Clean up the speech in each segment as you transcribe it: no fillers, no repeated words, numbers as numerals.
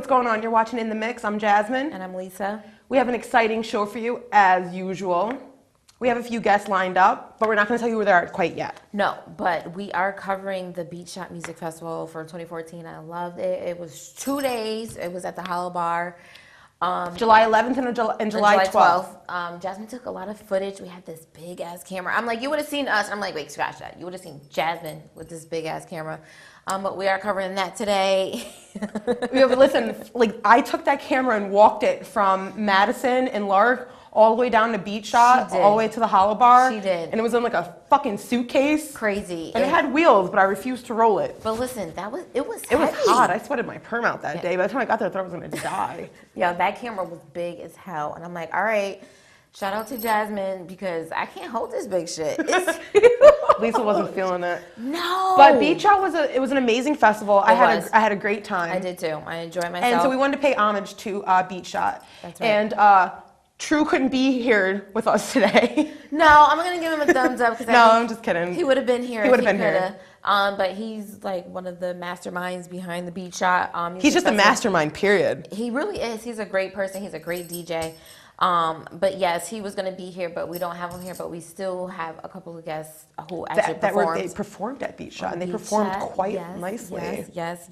what's going on? You're watching In the Mix. I'm Jasmine. And I'm Lisa. We have an exciting show for you, as usual. We have a few guests lined up, but we're not going to tell you where they are quite yet. No, but we are covering the Beat Shot Music Festival for 2014. I loved it. It was 2 days. It was at the Hollow Bar. July 11th and July 12th. Jasmine took a lot of footage. We had this big ass camera. I'm like, you would have seen us. I'm like, wait, scratch that. You would have seen Jasmine with this big ass camera. But we are covering that today. Listen, like I took that camera and walked it from Madison and Lark all the way down to Beat Shot, all the way to the Hollow Bar. She did. And it was in like a fucking suitcase. Crazy. And it had wheels, but I refused to roll it. But listen, it was It was hot. I sweated my perm out that day. By the time I got there, I thought I was going to die. Yeah, that camera was big as hell. And I'm like, all right, shout out to Jasmine because I can't hold this big shit. It's Lisa wasn't feeling it. No. But Beat Shot was an amazing festival. I had a great time. I did too. I enjoyed myself. And so we wanted to pay homage to Beat Shot. That's right. And True couldn't be here with us today. No, I'm gonna give him a thumbs up because I'm just kidding. He would have been here. He would have been here. But he's like one of the masterminds behind the Beat Shot. He's just a mastermind. Period. He really is. He's a great person. He's a great DJ. But yes, he was going to be here, but we don't have him here. But we still have a couple of guests who actually performed. They performed at Beat Shot, and they performed quite nicely. Yes.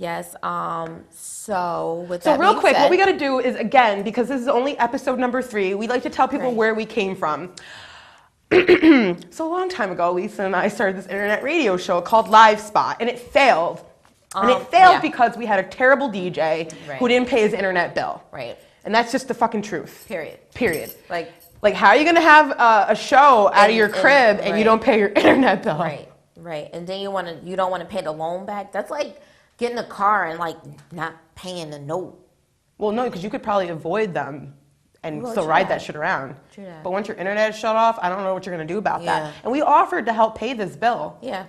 So real quick, what we got to do is, again, because this is only episode number 3, we'd like to tell people where we came from. So a long time ago, Lisa and I started this internet radio show called Live Spot, and it failed. And it failed because we had a terrible DJ who didn't pay his internet bill. Right. And that's just the fucking truth. Period. Like how are you going to have a show out of your crib and you don't pay your internet bill? Right. And then you don't want to pay the loan back. That's like getting a car and like not paying the note. Well, no, because you could probably avoid them and still ride that shit around. True that. But once your internet is shut off, I don't know what you're going to do about that. And we offered to help pay this bill. Yeah.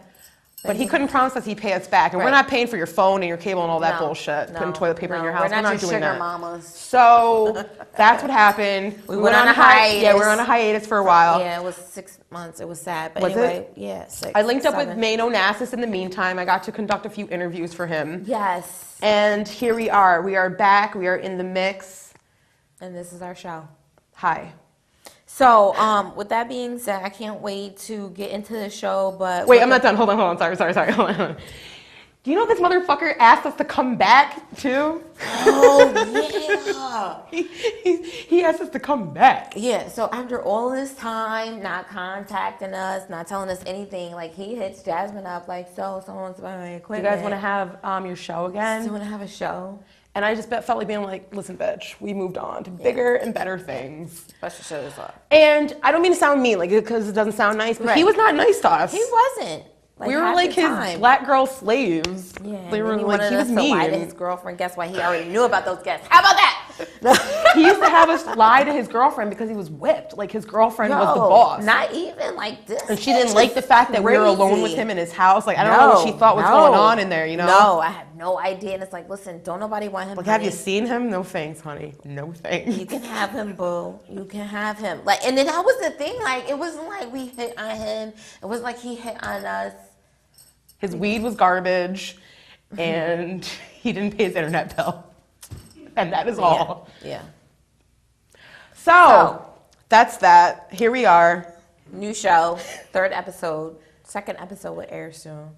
But he couldn't promise us he'd pay us back. And we're not paying for your phone and your cable and all that bullshit. Putting toilet paper in your house. We're not doing sugar that. mamas. So that's what happened. We went on a hiatus. Yeah, we were on a hiatus for a while. Yeah, it was 6 months. It was sad. But was anyway, it? Yeah, 6. I linked up with Maine Onassis in the meantime. I got to conduct a few interviews for him. Yes. And here we are. We are back. We are in the mix. And this is our show. Hi. So, with that being said, I can't wait to get into the show, but... Wait, I'm not done. Hold on. Sorry. Hold on. Do you know this motherfucker asked us to come back, too? Oh, yeah. He asked us to come back. Yeah, so after all this time, not contacting us, not telling us anything, like, he hits Jasmine up, like, someone's buying my equipment. You guys want to have your show again? Do you want to have a show? And I just felt like being like, listen, bitch, we moved on to bigger and better things. Let's just show this up. And I don't mean to sound mean, like, because it doesn't sound nice, but he was not nice to us. He wasn't. Like, we were like his black girl slaves. Yeah, they were he like, he was mean. To lie to his girlfriend. Guess what? He already knew about those guests. How about that? He used to have us lie to his girlfriend because he was whipped. Like, his girlfriend was the boss. Not even like this. And she didn't like the fact that we were alone with him in his house. Like, I don't know what she thought was going on in there, you know? No, I have no idea. And it's like, listen, don't nobody want him. Like, have you seen him? No thanks, honey. No thanks. You can have him, boo. You can have him. Like, and then that was the thing. Like, it wasn't like we hit on him. It was like he hit on us. His weed was garbage, and he didn't pay his internet bill. And that is all. Yeah. So, that's that. Here we are. New show, 3rd episode. 2nd episode will air soon.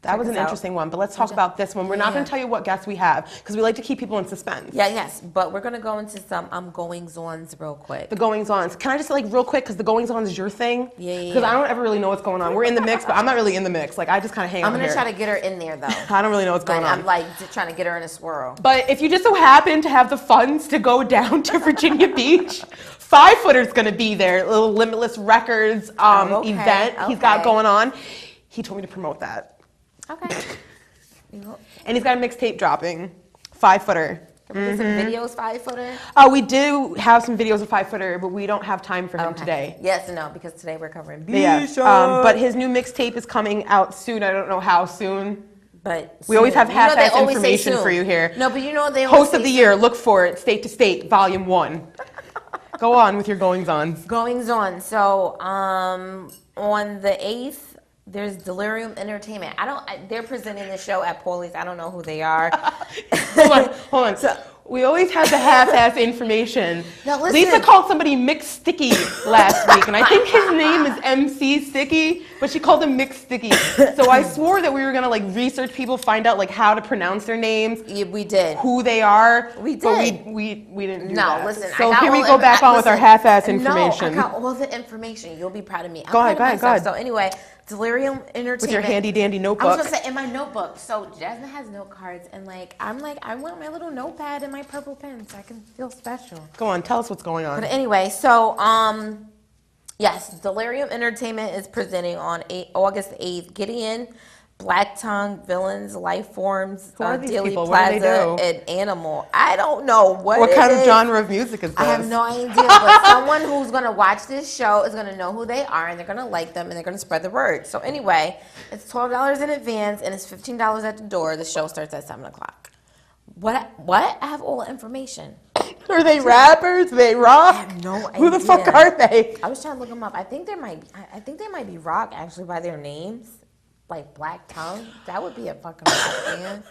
That was an interesting one, but let's talk about this one. We're not going to tell you what guests we have, because we like to keep people in suspense. Yes, but we're going to go into some goings-ons real quick. The goings-ons. Can I just, like, real quick, because the goings-ons is your thing? Yeah. Because I don't ever really know what's going on. We're in the mix, but I'm not really in the mix. Like, I just kind of hang out here. I'm going to try to get her in there, though. I don't really know what's going on. I'm, like, just trying to get her in a swirl. But if you just so happen to have the funds to go down to Virginia Beach, 5-Footer's going to be there. A little Limitless Records event he's got going on. He told me to promote that. Okay. And he's got a mixtape dropping, 5-Footer. Can we get some videos, 5-Footer? We do have some videos of 5-Footer, but we don't have time for him today. Yes and no, because today we're covering but his new mixtape is coming out soon. I don't know how soon. But we always have half-assed information for you here. No, but you know they Host of the Year, look for it, State to State, Volume 1. Go on with your goings-on. Goings-on. So, on the 8th, There's Delirium Entertainment. They're presenting the show at Paulie's. I don't know who they are. Hold on. So, we always have the half-ass information. No, listen. Lisa called somebody Mick Sticky last week, and I think his name is MC Sticky, but she called him Mick Sticky. So I swore that we were gonna like research people, find out like how to pronounce their names. Yeah, we did. Who they are. We did. But we didn't do that. No, listen. So here we go back on with our half-ass information. No, I got all the information. You'll be proud of me. Go ahead. So anyway, Delirium Entertainment. With your handy dandy I notebook. was gonna say in my notebook. So Jasmine has note cards, and I want my little notepad and my purple pen so I can feel special. Go on, tell us what's going on. But anyway, so yes, Delirium Entertainment is presenting on August 8th. Gideon, Black Tongue, Villains, Life Forms, Who are these Daily people? What do they Plaza, do? and Animal. I don't know What kind of genre of music is this? I have no idea, but someone who's going to watch this show is going to know who they are, and they're going to like them, and they're going to spread the word. So anyway, it's $12 in advance, and it's $15 at the door. The show starts at 7 o'clock. What? I have all the information. Are they rappers? They rock? I have no idea. Who the fuck are they? I was trying to look them up. I think they might be rock, actually, by their names. Like Black Tongue. That would be a fucking rock band.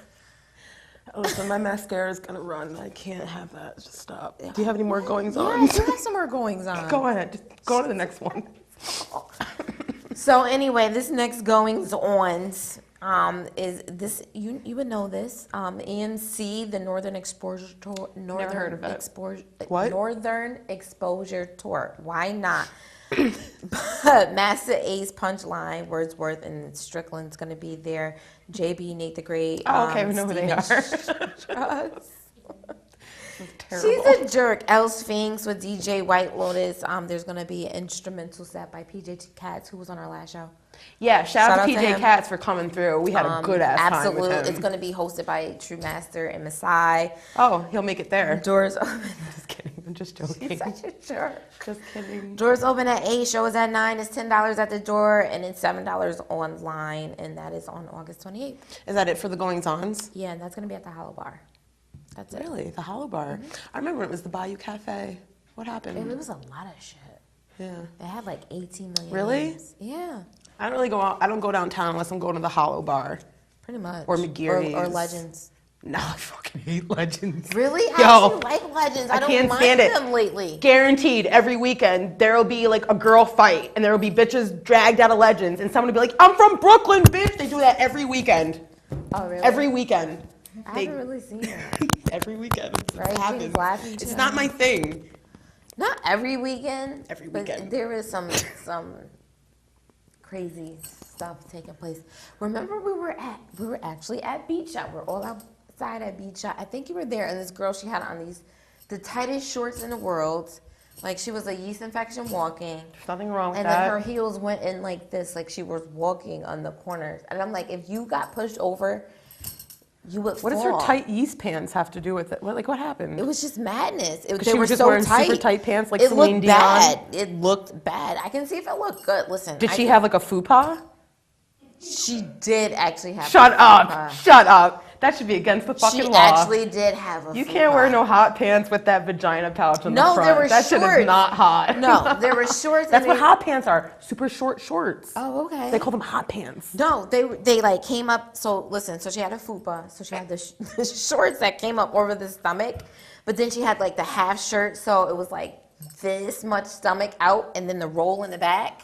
Listen, my mascara is gonna run. I can't have that. Just stop. Do you have any more goings on? Yeah, I do have some more goings on. Go ahead. Just go to the next one. So anyway, this next goings on is this. You would know this. EMC, the Northern Exposure Tour. Never heard of it. Exposure. What? Northern Exposure Tour. Why not? But Master Ace, Punchline, Wordsworth, and Strickland's going to be there. JB, Nate the Great. Oh, okay, we know who they are. She's a jerk. El Sphinx with DJ White Lotus. There's going to be an instrumental set by PJ Katz, who was on our last show. Yeah, shout out to PJ him. Katz for coming through. We had a good ass time with Absolutely. him. It's going to be hosted by True Master and Masai. Oh, he'll make it there. Doors open. Just kidding. I'm just joking. He's such a jerk. Just kidding. Doors open at 8, show is at 9. It's $10 at the door, and it's $7 online, and that is on August 28th. Is that it for the goings-ons? Yeah, and that's going to be at the Hollow Bar. That's it. Really? The Hollow Bar? Mm-hmm. I remember it was the Bayou Cafe. What happened? It was a lot of shit. Yeah. They had like 18 million Really? names. Yeah, I don't really go out. I don't go downtown unless I'm going to the Hollow Bar. pretty much. Or McGeary's. Or Legends. No, I fucking hate Legends. Really? Yo, I actually like Legends. I don't can't mind stand it. them lately. Guaranteed, every weekend there'll be like a girl fight, and there'll be bitches dragged out of Legends, and someone will be like, "I'm from Brooklyn, bitch." They do that every weekend. Oh, really? Every weekend. I haven't really seen it. Every weekend. It Right? She was happens. laughing It's too. not my thing. Not every weekend. Every but weekend. there is some crazy stuff taking place. Remember we were actually at Beach Shop. We're all outside at Beach Shop. I think you were there, and this girl, she had on the tightest shorts in the world. Like she was a yeast infection walking. There's nothing wrong with And that. then her heels went in like this, like she was walking on the corners. And I'm like, if you got pushed over, you would What does fall. her tight yeast pants have to do with it? What happened? It was just madness. They she were was just so wearing tight. super tight pants like it Celine looked Dion? bad. It looked bad. I can see if it looked good. Listen. Did she have like a fupa? She did actually have. Shut a up! fupa. Shut up! That should be against the fucking She law. actually did have a. You can't wear no hot pants with that vagina pouch on the No, front. there were that shit shorts. is not hot. No, there were shorts. That's and what they- hot pants are. Super short shorts. Oh, okay. They call them hot pants. No, they like came up. So listen, so she had a fupa. So she had the shorts that came up over the stomach, but then she had like the half shirt. So it was like this much stomach out, and then the roll in the back.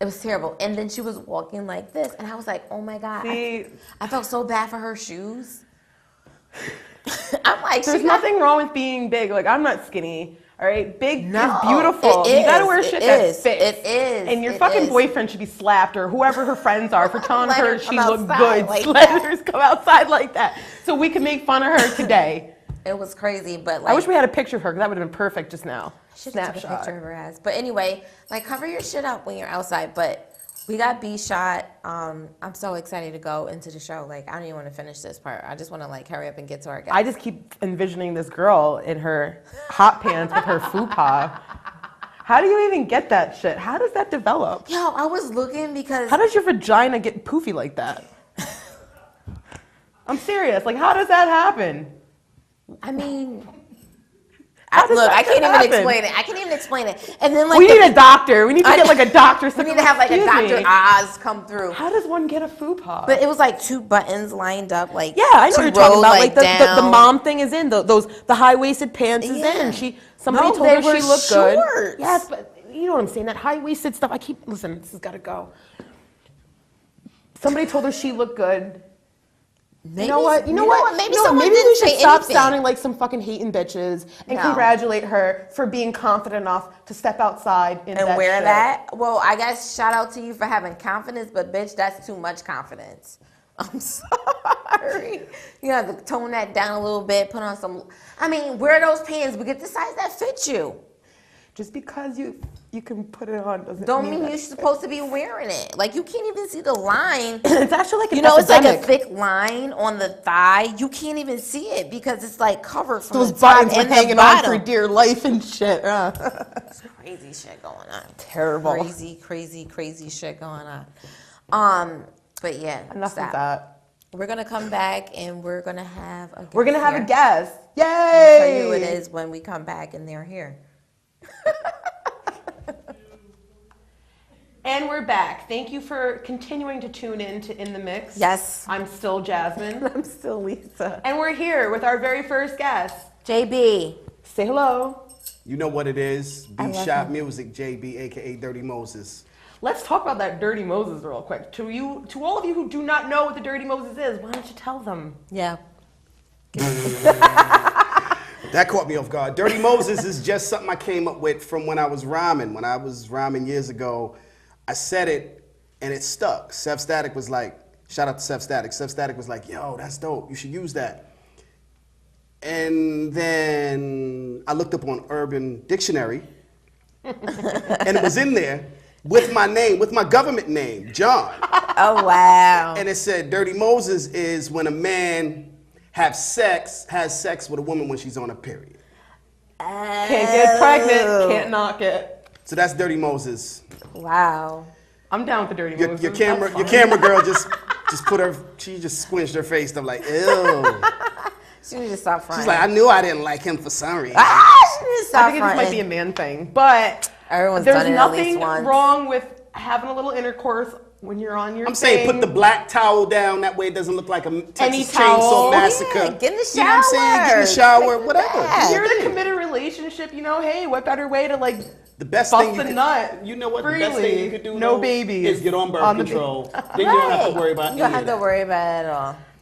It was terrible. And then she was walking like this, and I was like, oh my god. See, I felt so bad for her shoes. I'm like, there's she got- nothing wrong with being big. Like, I'm not skinny. All right, big No, is beautiful. it You gotta is, wear it shit that is, fits. it is, And your it fucking is. boyfriend should be slapped, or whoever her friends are, for telling Let her her she come looked outside good. like Let that. her come outside like that, so we can make fun of her today. It was crazy, but like, I wish we had a picture of her, because that would have been perfect just now. should have took a Snapshot. picture of her ass. But anyway, like cover your shit up when you're outside. But we got B-Shot. I'm so excited to go into the show. Like I don't even want to finish this part. I just want to like hurry up and get to our guest. I just keep envisioning this girl in her hot pants with her fupa. How do you even get that shit? How does that develop? Yo, I was looking because How does your vagina get poofy like that? I'm serious. Like, how does that happen? I mean, Look, I can't even happen? explain it. I can't even explain it. And then like We need a doctor. We need to get like a doctor. We need to have like a Dr. Oz come through. How does one get a fupa? But it was like 2 buttons lined up, like yeah, I know what you're talking about. Like the down. mom thing is in. The high waisted pants is in. Somebody told her she looked good. Yes, but you know what I'm saying. That high waisted stuff. Listen. This has got to go. Somebody told her she looked good. Maybe, you know what? Maybe we should stop anything. sounding like some fucking hating bitches and congratulate her for being confident enough to step outside and wear that. Well, I guess shout out to you for having confidence, but bitch, that's too much confidence. I'm sorry. You have to tone that down a little bit. Put on some. I mean, wear those pants, but get the size that fits you. Just because you can put it on don't mean you're supposed to be wearing it. Like you can't even see the line. It's actually like an it's like a thick line on the thigh. You can't even see it because it's like covered from those the top buttons and are hanging the bottom. on for dear life and shit. It's crazy shit going on. Terrible. Crazy shit going on. But yeah, enough of that. We're gonna come back and we're gonna have a guest. We're gonna have a guest. Yay! I'll tell you who it is when we come back and they're here. And we're back. Thank you for continuing to tune in to In the Mix. Yes. I'm still Jasmine. I'm still Lisa. And we're here with our very first guest. JB. Say hello. You know what it is. B-Shop Music, JB, a.k.a. Dirty Moses. Let's talk about that Dirty Moses real quick. To all of you who do not know what the Dirty Moses is, why don't you tell them? Yeah. That caught me off guard. Dirty Moses is just something I came up with from when I was rhyming. When I was rhyming years ago, I said it and it stuck. Seth Static was like, shout out to Seth Static. Seth Static was like, yo, that's dope. You should use that. And then I looked up on Urban Dictionary and it was in there with my name, with my government name, John. Oh, wow. And it said Dirty Moses is when a man has sex with a woman when she's on a period. Can't get pregnant, can't knock it. So that's Dirty Moses. Wow. I'm down with the Dirty Moses. Your camera girl just she just squinched her face. I'm like, ew. She need to stop fronting. She's like, I knew I didn't like him for some reason. She need to stop I think this might be a man thing, but there's nothing wrong with having a little intercourse when you're on your saying put the black towel down, that way it doesn't look like a Texas towel. Chainsaw Massacre. Yeah, get in the shower. You know what I'm saying? Get in the shower, whatever. If you're in a committed relationship, hey, what better way to the best bust thing the nut? You know what? Freely. The best thing you could do No babies is get on birth control. Then you don't have to worry about You don't have to worry about it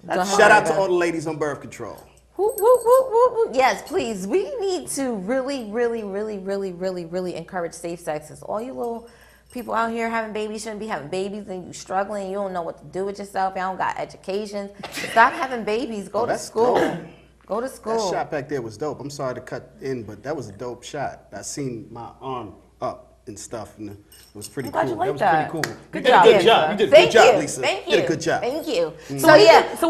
at all. Shout out to all the ladies on birth control. Whoop, whoop, whoop, whoop, whoop. Yes, please. We need to really encourage safe sex. Because all you little people out here having babies shouldn't be having babies, and you struggling, you don't know what to do with yourself, you don't got education. Stop having babies. Go to school. Dope. Go to school. That shot back there was dope. I'm sorry to cut in, but that was a dope shot. I seen my arm up and stuff, and it was pretty cool. You like that was pretty cool. Good You job. did a good job. You did a good job, Lisa. Thank you. You did a good job. Thank you. So what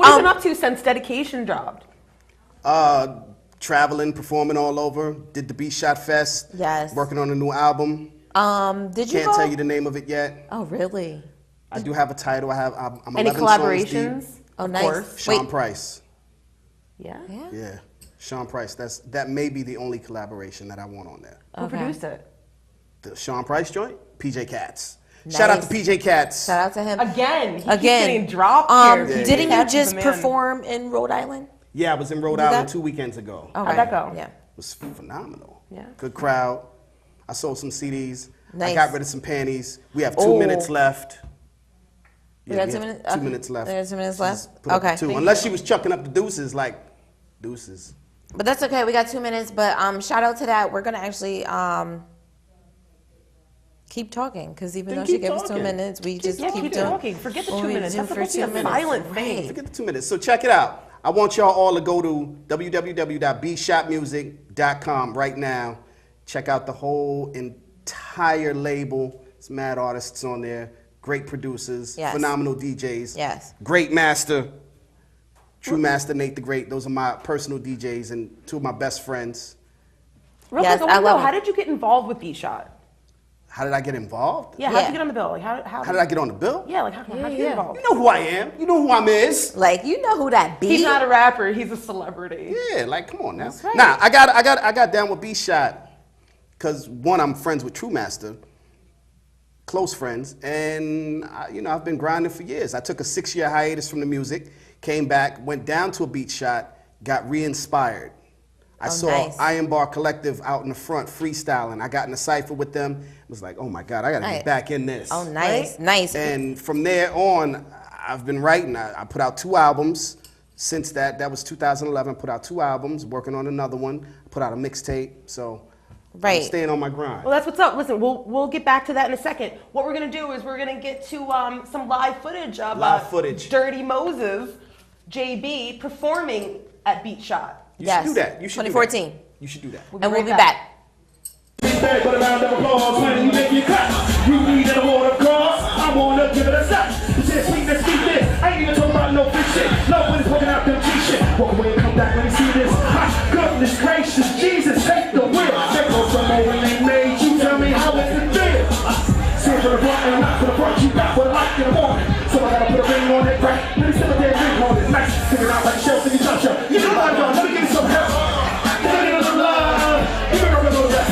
have you been up to since Dedication dropped? Traveling, performing all over. Did the B-Shot Fest. Yes. Working on a new album. Did you Can't tell you the name of it yet. Oh, really? I do have a title. I'm Any 11 collaborations? songs deep. Oh, nice. Course. Sean Price. Yeah. Yeah. Sean Price. That may be the only collaboration that I want on there. Who produced it? The Sean Price joint? PJ Katz. Nice. Shout out to PJ Katz. Shout out to him. He keeps getting dropped here. Didn't you just perform in Rhode Island? Yeah, I was in Rhode Island 2 weekends ago. Okay. How'd that go? Yeah. It was phenomenal. Yeah. Good crowd. I sold some CDs. Nice. I got rid of some panties. We have 2 minutes left. We got 2 minutes? 2 minutes left. There's 2 minutes left? Put up Okay. 2. Unless she was chucking up the deuces, like deuces. But that's okay. We got 2 minutes. But shout out to that. We're going to actually keep talking. Because even though she gave us 2 minutes, we just keep doing. talking. Forget the 2 minutes. That's supposed to be a silent thing. Forget the 2 minutes. So check it out. I want y'all all to go to www.bshopmusic.com right now. Check out the whole entire label. It's mad artists on there. Great producers. Yes. Phenomenal DJs. Yes. Great master. True Master Nate the Great. Those are my personal DJs and 2 of my best friends. Real Yes, quick, I I want to know, love how it. did you get involved with B-Shot? How did I get involved? Yeah, how'd Yeah. you get on the bill? Like, how How did I get on the bill? Yeah, like, how'd you get yeah. involved? You know who I am. You know who I'm is. Like, you know who that be? He's not a rapper, he's a celebrity. Yeah, like come on now. right. Nah, I got down with B-Shot because one, I'm friends with True Master, close friends, and I've been grinding for years. I took a 6-year hiatus from the music, came back, went down to a beat shot, got re-inspired. I saw nice. Iron Bar Collective out in the front freestyling. I got in a cypher with them. It was like, oh my God, I gotta Nice. get back in this. Oh, nice, Right? nice. And from there on, I've been writing. I put out 2 albums. Since that was 2011. Put out 2 albums. Working on another one. Put out a mixtape. So, Right. I'm staying on my grind. Well, that's what's up. Listen, we'll get back to that in a second. What we're gonna do is we're gonna get to some live footage of Live footage. Dirty Moses, JB performing at Beat Shot. You Yes. should do that. You should 2014. Do that. You should do that. And we'll be back. Put a round of applause when you make your cut. You need an award, of course. I wanna give it a shot. You said sweetness, sweetness. I ain't even talking about no fiction. Nobody's working out them G-shit. Walk away and come back when you see this. Goodness gracious, Jesus, take the wheel. There goes some more when they made you. Tell me how it can feel. Sit for the front and not for the front. You got what I like in the morning. So I gotta put a ring on it, right? Let me sit up there and ring on it. Nice. Figure out like shells in your touch. You know what I'm doing. Let me give you some help. Give me a little love. Give me a little rest.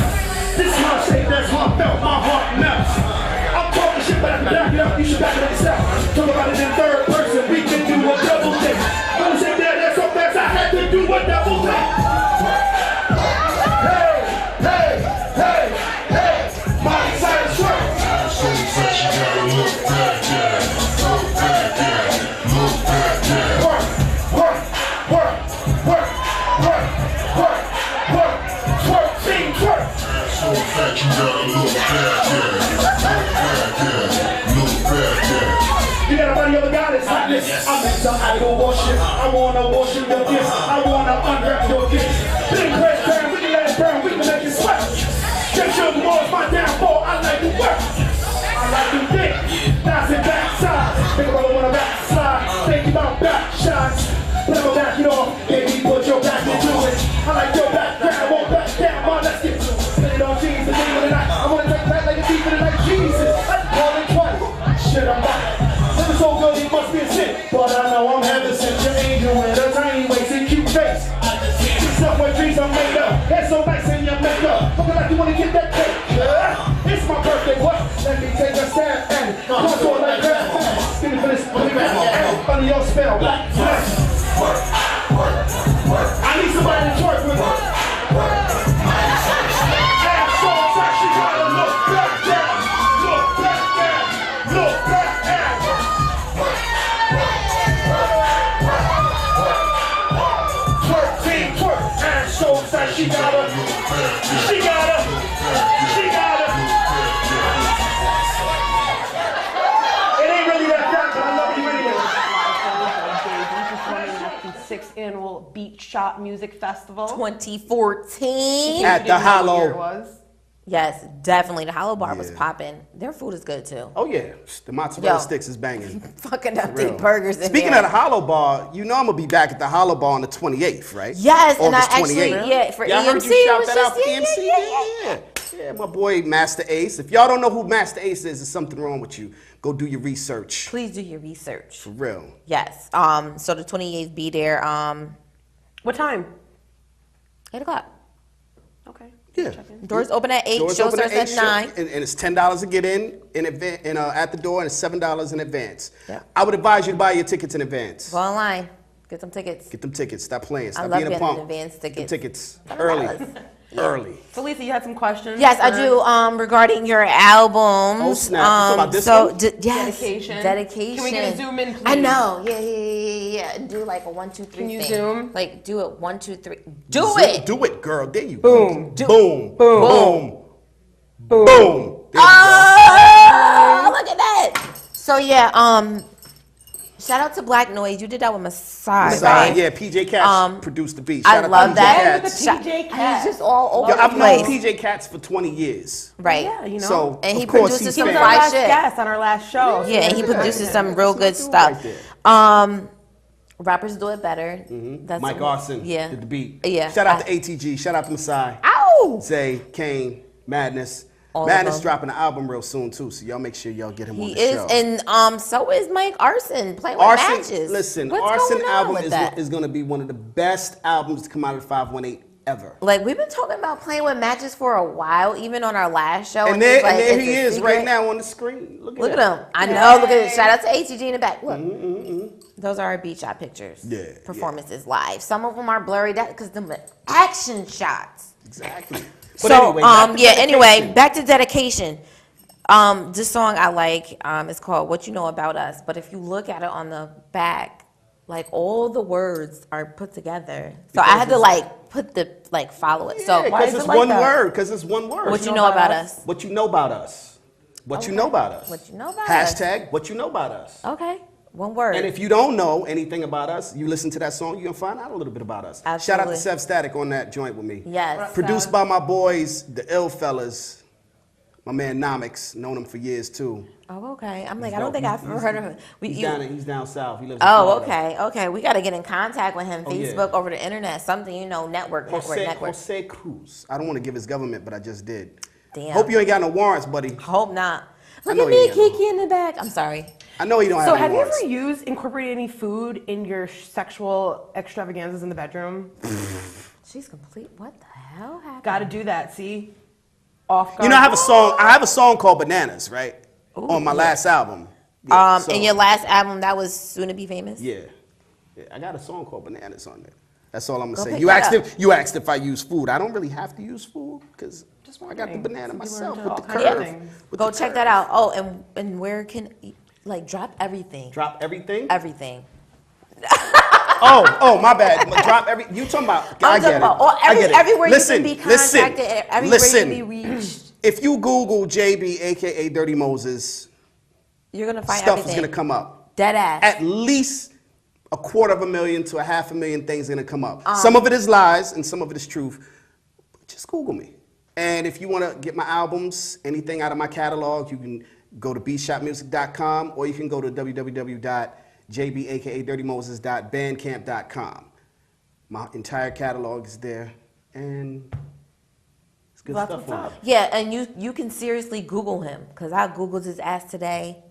This is my shape, that's how I felt, my heart melts. I'm talking shit, but I can back it up, you should back it up yourself. Talk about it in third person, we can do a double take. Don't say that, that's so fast, I had to do a double take. Hey, hey, hey, hey, my side is work. Work, work, work, work, work, work, work, work, team, work. So fat you gotta look back, look back, You got nobody other God is hotness. I'm into idol worship. I wanna worship your gifts. I wanna unwrap your gifts. Big red burn, we can let it burn, we can make it sweat. Get your more, my downfall. I like to work. I like to think. Bouncing backside. Think about it when I backslide. Think about back shots. Never back it off. Baby, put your back into it. I like your background. Won't back down. Come on, let's get to it. Spit it on jeans, the name of the night. I wanna take back like a thief in the night. Jesus. I'm calling twice. Shit, I'm back. Living so good, he must be a sin. But I know I'm heaven sent. Your angel with a tiny waist and cute face. Subway dreams are made up. Hair so nice in your makeup. Looking like you wanna get that cake. It's my birthday, what? Let me take a stab at it. Contour like that. Give me for this. Under your spell. Black flesh. I need somebody to twerk with me. Ass so fresh, you gotta look back down. Look back down. Look back down. Twerk, team, twerk. Ass so fresh, she gotta. She gotta. She gotta. It ain't really that fat, but I love you anyway. Performing at the 6th annual Beat Shot Music Festival. 2014. At the You didn't know what year Hollow. it was. Yes, definitely. The Hollow Bar was Yeah. popping. Their food is good too. Oh yeah, the mozzarella Yo. sticks is banging. Fucking up Real. the burgers in Speaking there. of the Hollow Bar, you know I'm gonna be back at the Hollow Bar on the 28th, right? Yes, and I August actually, 28th. yeah, for Yeah, I heard EMC, you shout was that just- out for yeah, EMC. yeah. Yeah, my boy Master Ace. If y'all don't know who Master Ace is, there's something wrong with you. Go do your research. Please do your research. For real. Yes. So the 28th be there. What time? 8 o'clock. Okay. Yeah. Doors open at 8. Doors Show open starts at 8, 9. and it's $10 to get in advance, at the door, and it's $7 in advance. Yeah. I would advise you to buy your tickets in advance. Go online. Get some tickets. Get them tickets. Stop playing. Stop love being a getting punk. advance Get them tickets. tickets early. Early. Felisa, you had some questions? Yes, I for- do. Regarding your albums. Oh, snap. You talking about this so one? yes, Dedication. dedication. Can we get a zoom in, I please? know. Yeah. And do like a 1, 2, 3 Can you thing. zoom? Like do it 1, 2, 3. Do it. Do it, girl. There you Boom. go. Boom. Boom. Boom. Boom. Boom. There you Oh, look at that. So yeah, shout out to Black Noise. You did that with Masai, go. right? Yeah, PJ Katz produced the beat. I Shout out to love PJ that. Katz. Look at PJ Katz. He's just all over Yo, the I've known place. PJ Katz for 20 years. Right. Yeah, you know. So, And he of course, produces he's some He was fat. our fly last shit. guest on our last show. Yeah, and he produces some real good That's stuff. right there. Rappers do it better. That's Mike Arson Yeah. did the beat. Yeah. Shout out to ATG. Shout out to Masai. Ow! Zay, Kane, Madness. All Madness of them. dropping an album real soon too, so y'all make sure y'all get him on He the is, show. and so is Mike Arson playing with Arson, matches. listen, What's Arson going on album with is that? going to be one of the best albums to come out of the 518 ever. Like, we've been talking about playing with matches for a while, even on our last show. And there, it's like, and there it's he a is secret. right now on the screen. Look Look at at him. I know. Look at it. Shout out to ATG in the back. Look. Those are our beat shot pictures. Yeah, Performances live. Some of them are blurry because them are action shots. Exactly. But So, anyway, back to anyway, Dedication. back to Dedication. This song I like, it's called What You Know About Us. But if you look at it on the back, like, all the words are put together. So I had to, like, follow it. So Yeah, why because is it's it like one that? word. Because it's one word. What you know about us? What you know about us. What you know about us. What you know about us. Hashtag what you know about us. Okay, one word. And if you don't know anything about us, you listen to that song, you're going to find out a little bit about us. Shout out to Absolutely. Sev Static on that joint with me. Yes. Produced by my boys, the Ill Fellas. My man Nomix, known him for years too. Oh, okay. I'm like, I don't think I've ever heard of him. He's down south. He lives in Oh, Florida. okay. We got to get in contact with him. Oh, yeah. Facebook, over the internet, something, network. Jose Cruz. I don't want to give his government, but I just did. Damn. Hope you ain't got no warrants, buddy. Hope not. Look know at he me, ain't got Kiki in the back. I'm sorry. I know you don't So have have any you warrants. ever incorporated any food in your sexual extravaganzas in the bedroom? She's complete. What the hell happened? Got to do that. See, off guard. You know, I have a song called Bananas, right? On my last album. Yeah, so- in your last album, that was Soon to Be Famous? Yeah, I got a song called Bananas on there. That's all I'm Go gonna say. pick You that asked up. if I use food. I don't really have to use food because I got the wondering. banana You myself learned with the all kinds of curve. things. with Go the check curve. that out. Oh, and where can, drop everything. Drop everything. Everything. Oh, my bad. Drop every. You talking about? I get it. I get it. Everywhere Listen, you can be contacted, everywhere listen. you can be reached. If you Google JB, aka Dirty Moses, You're going to find stuff everything. is gonna come up. Dead ass. At least 250,000 to 500,000 things are gonna come up. Some of it is lies and some of it is truth. But just Google me. And if you wanna get my albums, anything out of my catalog, you can go to beatshotmusic.com or you can go to www.jb.aka.dirtymoses.bandcamp.com. My entire catalog is there, and it's good That's stuff what's on up. it. Yeah, and you can seriously Google him, because I Googled his ass today.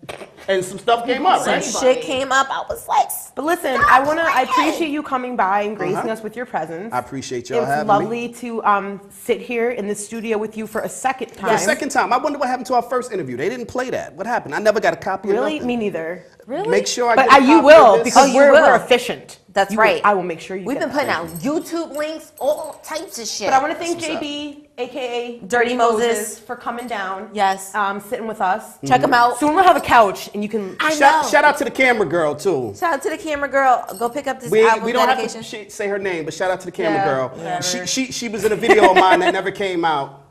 And some stuff came up, Some right? shit came up. I was like, But listen, stop I playing. appreciate you coming by and gracing us with your presence. I appreciate It y'all was having lovely me. to sit here in the studio with you for a second time. For the second time, I wonder what happened to our first interview. They didn't play that. What happened? I never got a copy of Really? nothing. Me neither. really? Make sure I But get a you copy will, of this. because Oh, you we're will. efficient. That's You will. right. I will make sure you We've get been putting that. out YouTube links, all types of shit. But I want to thank That's what's JB, aka Dirty Moses. for coming down. Yes. Sitting with us. Check him out. Soon we'll have a couch and you can. I know. Shout out to the camera girl too. Shout out to the camera girl. Go pick up this We album, don't Dedication. have to say her name, but shout out to the camera Yeah, girl. whatever. She was in a video of mine that never came out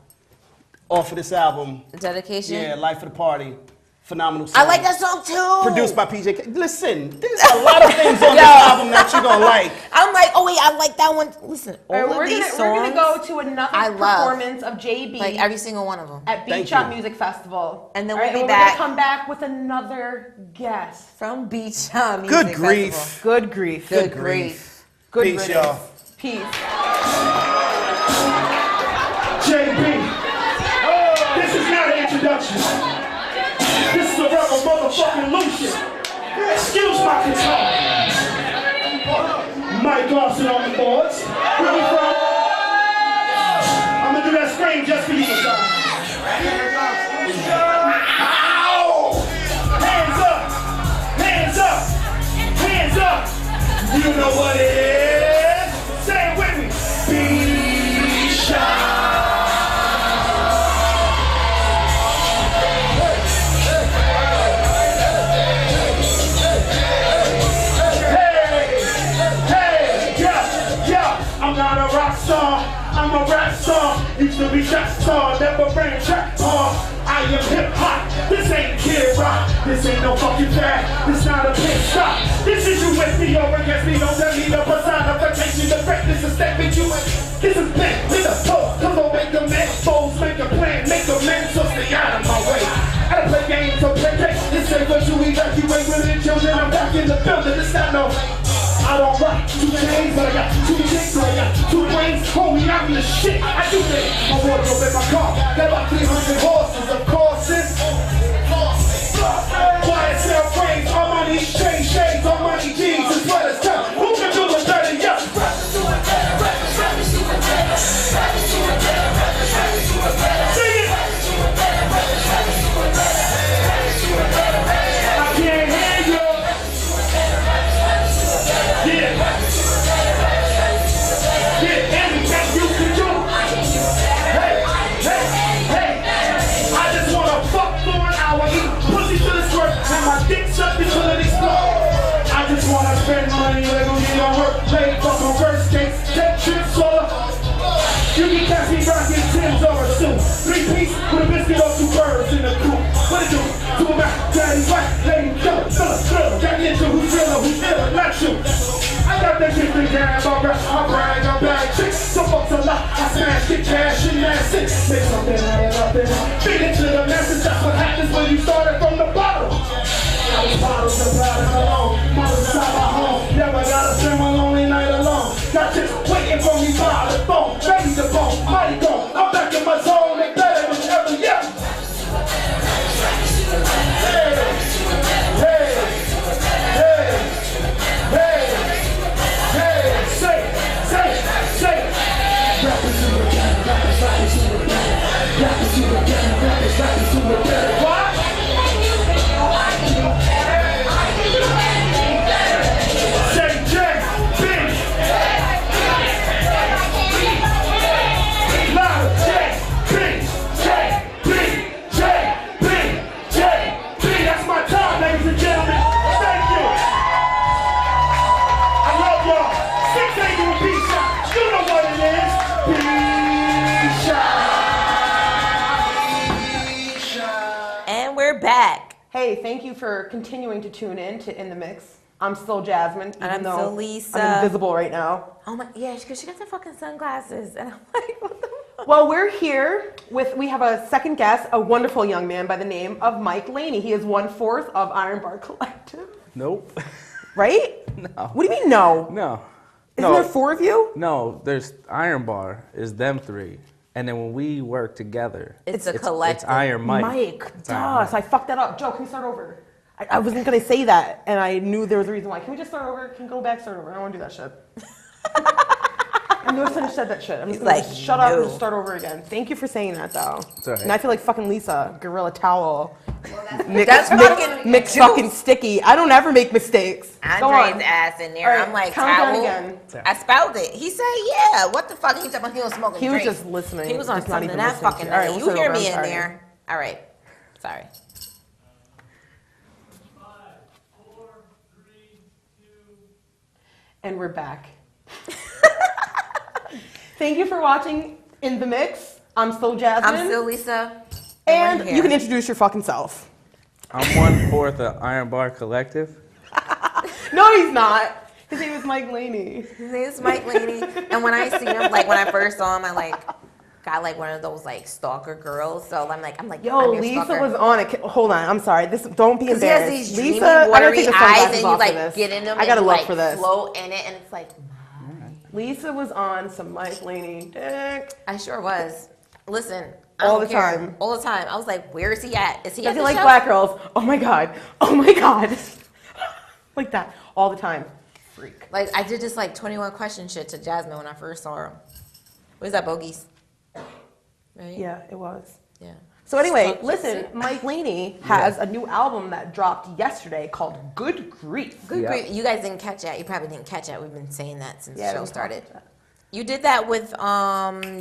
off of this album. Dedication. Yeah, Life of the Party. Phenomenal song. I like that song too. Produced by PJ. Listen, there's a lot of things on this album that you're gonna like. I'm like, oh wait, I like that one. Listen, all All right, of we're these gonna songs, go to another I love. performance of JB like every single one of them. at Thank Beat Shot you. Music Festival. And then All we'll be and back. We're gonna come back with another guest. From Beach Music Good grief. Festival. Good grief. Good grief. Good Peace, riddance. y'all. Peace. JB, this is not an introduction. This is a rebel motherfucking Lucian. Excuse my guitar. Mike Larson on the boards. Where we from? I'm gonna do that scream just for you, son. Ow! Hands up! Hands up! Hands up! You know what it is? Say it with me. B-Shot. I'm not a rock star, I'm a rap star. Used to be trap star, never ran track hard. I am hip hop, this ain't Kid Rock. This ain't no fucking fad, this not a pit stop. This is you with me or against me, don't tell me the personification. The greatness is stepping you in. This is big, with a toe, come on, make a man, foes, make a plan, make a man, so stay out of my way. I don't play games, so play games. This ain't what you evacuate with the children. I'm back in the building, it's not no. I don't rock 2 chains, but I got 2 chicks, so I got 2 brains. Homie, I'm the shit. I do things. My wardrobe in my car, got about 300 horse. Shoot. I got that shit to grab, I brag, I bag chicks. So fuck a lot, I smash, get cash, and that's it. Make something out of nothing. Feed it to the masses, that's what happens when you started from the bottom. Now it's bottles and bottles alone. Models inside my home. Never gotta spend one lonely night alone. Got chicks waiting for me by the phone. Ready to bone, mighty go. I'm back in my zone and better than ever, yeah. Hey, hey, hey, hey, hey, say. Rappers to the game, rappers to the game. Rappers to the game, rappers to the game. What? Say J, B. Louder, J, B, J, B, J, B, J, B. That's my time, ladies and gentlemen. Thank you. I love y'all. 6 8 B-Shot. You know what it is. B-Shot. And we're back. Hey, thank you for continuing to tune in to In the Mix. I'm still Jasmine, even I'm though still Lisa. I'm invisible right now. Oh my, yeah, because she got the fucking sunglasses. And I'm like, what the fuck? Well, we're here we have a second guest, a wonderful young man by the name of Mike Laney. He is 1/4 of Iron Bar Collective. Nope. Right? No. What do you mean no? No. Isn't there 4 of you? No, there's Iron Bar is them 3. And then when we work together, It's a collective. It's Iron Mike. Mike. It's Duh, Iron Mike. so I fucked that up. Joe, can we start over? I wasn't going to say that, and I knew there was a reason why. Can we just start over? Can we go back, start over? I don't want to do that shit. I knew I shouldn't have said that shit. I'm just going to like, shut up and no. just start over again. Thank you for saying that, though. It's all right. And I feel like fucking Lisa, Gorilla Towel. That's fucking mix juice. fucking sticky. I don't ever make mistakes. Go Andre's on. ass in there. All right, I'm like, count down towel. again. I spelled it. He said, yeah. What the fuck? He was talking about he was smoking He was drinks. just listening. He was on Just not something even that listening to fucking you. All right, night. we'll You start hear over. me I'm in sorry. there. All right. Sorry. And we're back. Thank you for watching In the Mix. I'm still Jasmine. I'm still Lisa. And we're here. you can introduce your fucking self. I'm 1/4 of Iron Bar Collective. No, he's not. His name is Mike Laney. His name is Mike Laney. And when I see him, like when I first saw him, I like got like one of those like stalker girls. So I'm like, Yo, I'm your Lisa stalker. was on it. Hold on, I'm sorry. Don't be 'Cause he has embarrassed. these dreamy, Lisa, I gotta watery take the eyes, sunglasses and you off like for this. get in them. I gotta and look like for this. float in it, and it's like, Lisa was on some Mike Laney dick. I sure was. Listen, I All don't the care. time. All the time. I was like, where is he at? Is he Does at he the like show? black girls? Oh my god. Oh my god. Like that all the time. Freak. Like I did this like 21 question shit to Jasmine when I first saw her. What is that, Bogies? Right? Yeah, it was. Yeah. So anyway, Fuck. listen, Mike Laney has a new album that dropped yesterday called Good Grief. Good Yeah. grief. You guys didn't catch that. You probably didn't catch that. We've been saying that since Yeah, the show we started. talked about You did that with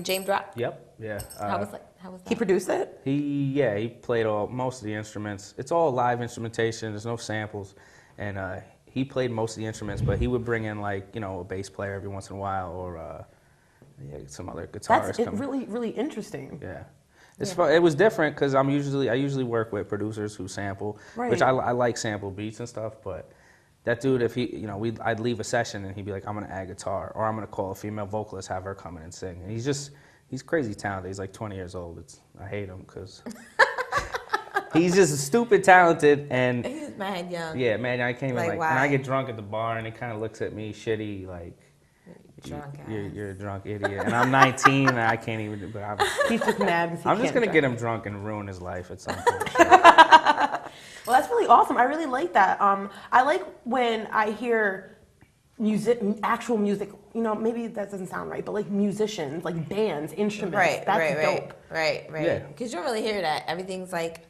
James Drop. Yep. Yeah. How was that? How was that? He produced it? He played most of the instruments. It's all live instrumentation. There's no samples, and he played most of the instruments. But he would bring in like a bass player every once in a while, or some other guitarists. That's come in. really, really interesting. Yeah. It was different because I usually work with producers who sample, which Right. I like sample beats and stuff. But that dude, if he, I'd leave a session and he'd be like, I'm gonna add guitar, or I'm gonna call a female vocalist, have her come in and sing. And he's crazy talented. He's like 20 years old. I hate him because he's just stupid talented and He's mad young. yeah, man. I came in Like, and why? I get drunk at the bar and he kind of looks at me shitty like. Drunk ass. You're a drunk idiot, and I'm 19, and I can't even. But He's just mad because he I'm just can't gonna drive. get him drunk and ruin his life at some point. Well, that's really awesome. I really like that. I like when I hear actual music. Maybe that doesn't sound right, but like musicians, like bands, instruments. Right, That's right, dope. right. Yeah. Because you don't really hear that. Everything's like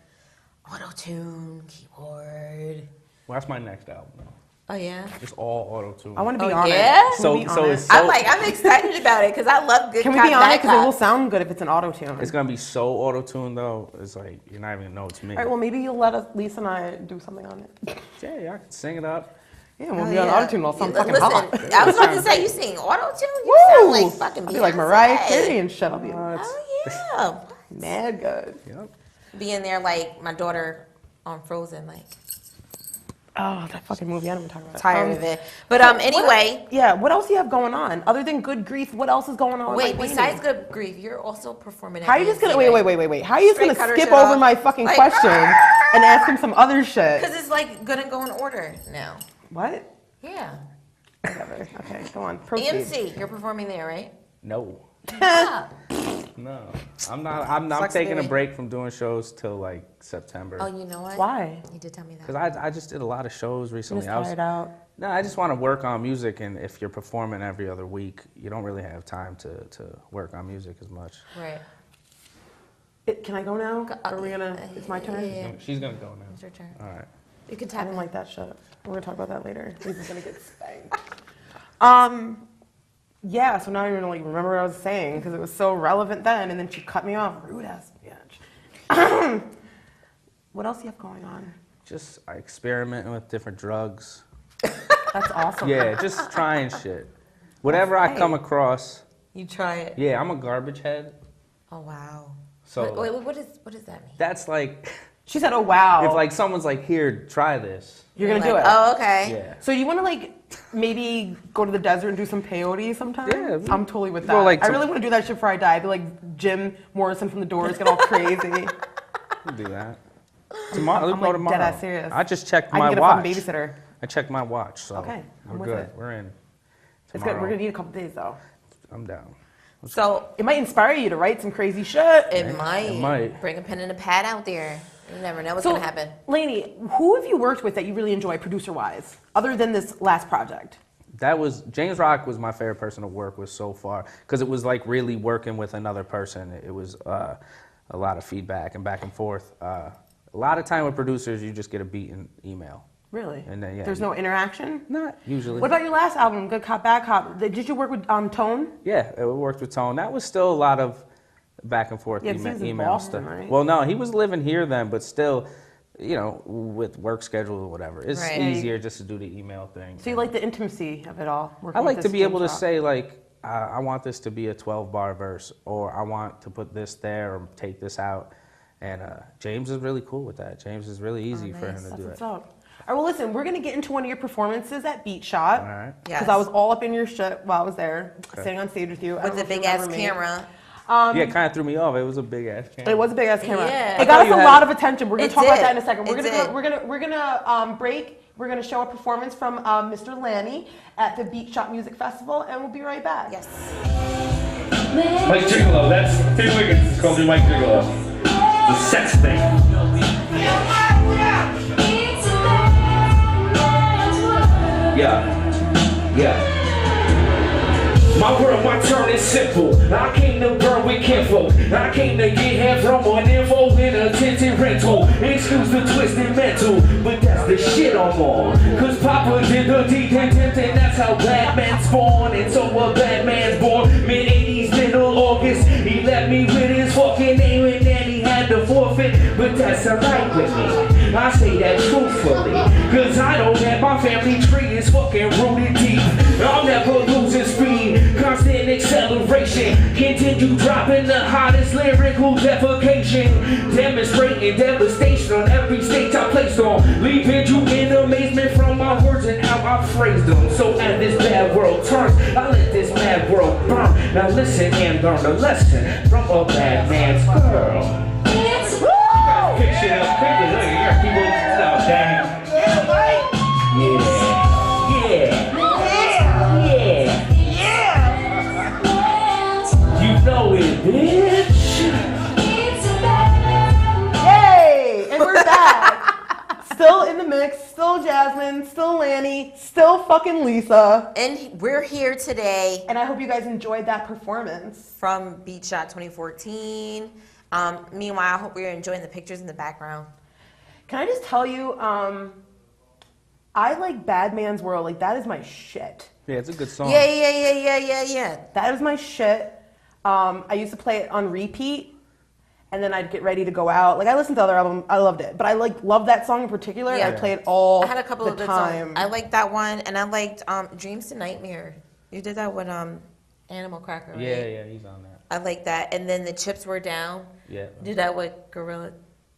auto-tune, keyboard. Well, that's my next album. Though. Oh yeah. Just all auto tune. I want to be Oh, on yeah? it. Can So we be on so it? it's so, I'm excited about it because I love good. Can we cop, be on bad it? Because it will cop. sound good if it's an auto tune. it's gonna be so auto tune though. It's like you're not even gonna know it's me. All right. Well, maybe you'll let us, Lisa and I, do something on it. Yeah, I can sing it up. Yeah, we'll Oh, be on yeah. auto tune. I'll sound fucking Listen, hot. I was about to say you sing auto-tune. You Woo! sound like fucking I'll be like Beyonce. Mariah Carey and shit. I'll be Oh yeah. mad good. Yep. Being there like my daughter on Frozen, like Oh, that fucking movie. I don't even talk about it. Tired of it. But anyway. Yeah, what else do you have going on? Other than Good Grief, what else is going on? Wait, with besides Lainey? Good Grief, you're also performing at How are you just gonna, BNC, wait. How are you just Straight gonna cut her skip shit over off. my fucking Like, question and ask him some other shit? Because it's like gonna go in order now. What? Yeah. Whatever. Okay, go on. Proceed. BNC, you're performing there, right? No. Yeah. No. I'm not. I'm Sucks, taking a baby. break from doing shows till like September. Oh, you know what? Why? You did tell me that. Because I just did a lot of shows You're recently. just tired out. No, I just want to work on music, and if you're performing every other week, you don't really have time to work on music as much. Right. Can I go now? Are we gonna? It's my turn. Yeah. She's gonna go now. It's your turn. All right. You can I tap didn't in. like that shit. We're gonna talk about that later. Lisa's gonna get spanked. Yeah. So now I don't even like remember what I was saying because it was so relevant then, and then she cut me off. Rude ass bitch. What else do you have going on? Just experimenting with different drugs. That's awesome. Yeah, just trying shit. Whatever I come across. You try it. Yeah, I'm a garbage head. Oh wow. So wait, what does that mean? that's like, She said, "Oh wow." if like someone's like, here, try this. You're gonna Like, do it. Oh, okay. Yeah. So you want to like maybe go to the desert and do some peyote sometime? Yeah. I'm totally with that. Well, like I to- really want to do that shit before I die. Be like Jim Morrison from The Doors, get all crazy. We'll do that. Tomorrow, I'm we'll go like tomorrow. dead ass serious. I just checked I my can get a watch. fucking babysitter. I checked my watch, so Okay, I'm we're with good. it. We're in. It's good. Tomorrow. We're gonna need a couple days though. I'm down. So It might inspire you to write some crazy shit. it might. might. Bring a pen and a pad out there. You never know what's So, gonna happen. Lainey, who have you worked with that you really enjoy producer-wise, other than this last project? That was James Rock was my favorite person to work with so far because it was like really working with another person. It was a lot of feedback and back and forth. A lot of time with producers, you just get a beat and email. Really? And then, yeah, There's no interaction? Not usually. What about your last album, Good Cop, Bad Cop? Did you work with Tone? Yeah, it worked with Tone. That was still a lot of back and forth Yeah, 'cause he was in email Boston, stuff. right? Well, no, he was living here then, but still, you know, with work schedule or whatever, it's Right. easier just to do the email thing. So you like the intimacy of it all? I working like with to this be able to James Rock? say like, I want this to be a 12-bar verse, or I want to put this there or take this out. And James is really cool with that. James is really easy for him to That's do what's that. up. All right, well, listen, we're going to get into one of your performances at Beat Shot. All right. Because Yes. I was all up in your shit while I was there, sitting on stage with you. I With don't the know if you big ass remember me. camera. Yeah, it kind of threw me off. It was a big ass camera. It was a big ass camera. Yeah. It got thought us you a had- lot of attention. We're gonna It talk about did. that in a second. We're It gonna did. we're gonna break. We're gonna show a performance from Mr. Lanny at the Beat Shot Music Festival, and we'll be right back. Yes. Mike Gigolo, that's Tim Wiggins. It's called me Mike Gigolo. The sex thing. Yeah. My world, my turn is simple. I came to burn with kinfolk. I came to get head from one info in a tinted rental. Excuse the twisted mental, but that's the shit I'm on. Cause Papa did the deed and that's how Batman's born. And so a Batman's born. Mid-80s, middle August. He left me with his fucking name and then he had to forfeit. But that's alright with me. I say that truthfully. Cause I know that my family tree is fucking rooted deep. I'll never lose its speed. Constant acceleration. Continue dropping the hottest lyrical defecation. Demonstrating devastation on every stage I placed on. Leaving you in amazement from my words and how I phrased them. So as this bad world turns, I let this mad world burn. Now listen and learn a lesson from a bad man's girl. Pick shit up quickly. Look, you gotta keep moving stuff, dang. You know it, bitch. Yay! And we're back. Still in the mix. Still Jasmine. Still Lanny. Still fucking Lisa. And we're here today And I hope you guys enjoyed that performance. from Beat Shot 2014. Meanwhile, I hope you're enjoying the pictures in the background. Can I just tell you, I like Bad Man's World. Like, that is my shit. Yeah, it's a good song. Yeah. That is my shit. I used to play it on repeat, and then I'd get ready to go out. Like, I listened to the other album, I loved it, but I love that song in particular. Yeah. I play it all I had a couple the of good time. songs. I liked that one, and I liked Dreams to Nightmare. You did that with Animal Cracker, right? Yeah, he's on that. I like that. And then The Chips Were Down. Yeah. Did that with Gorilla.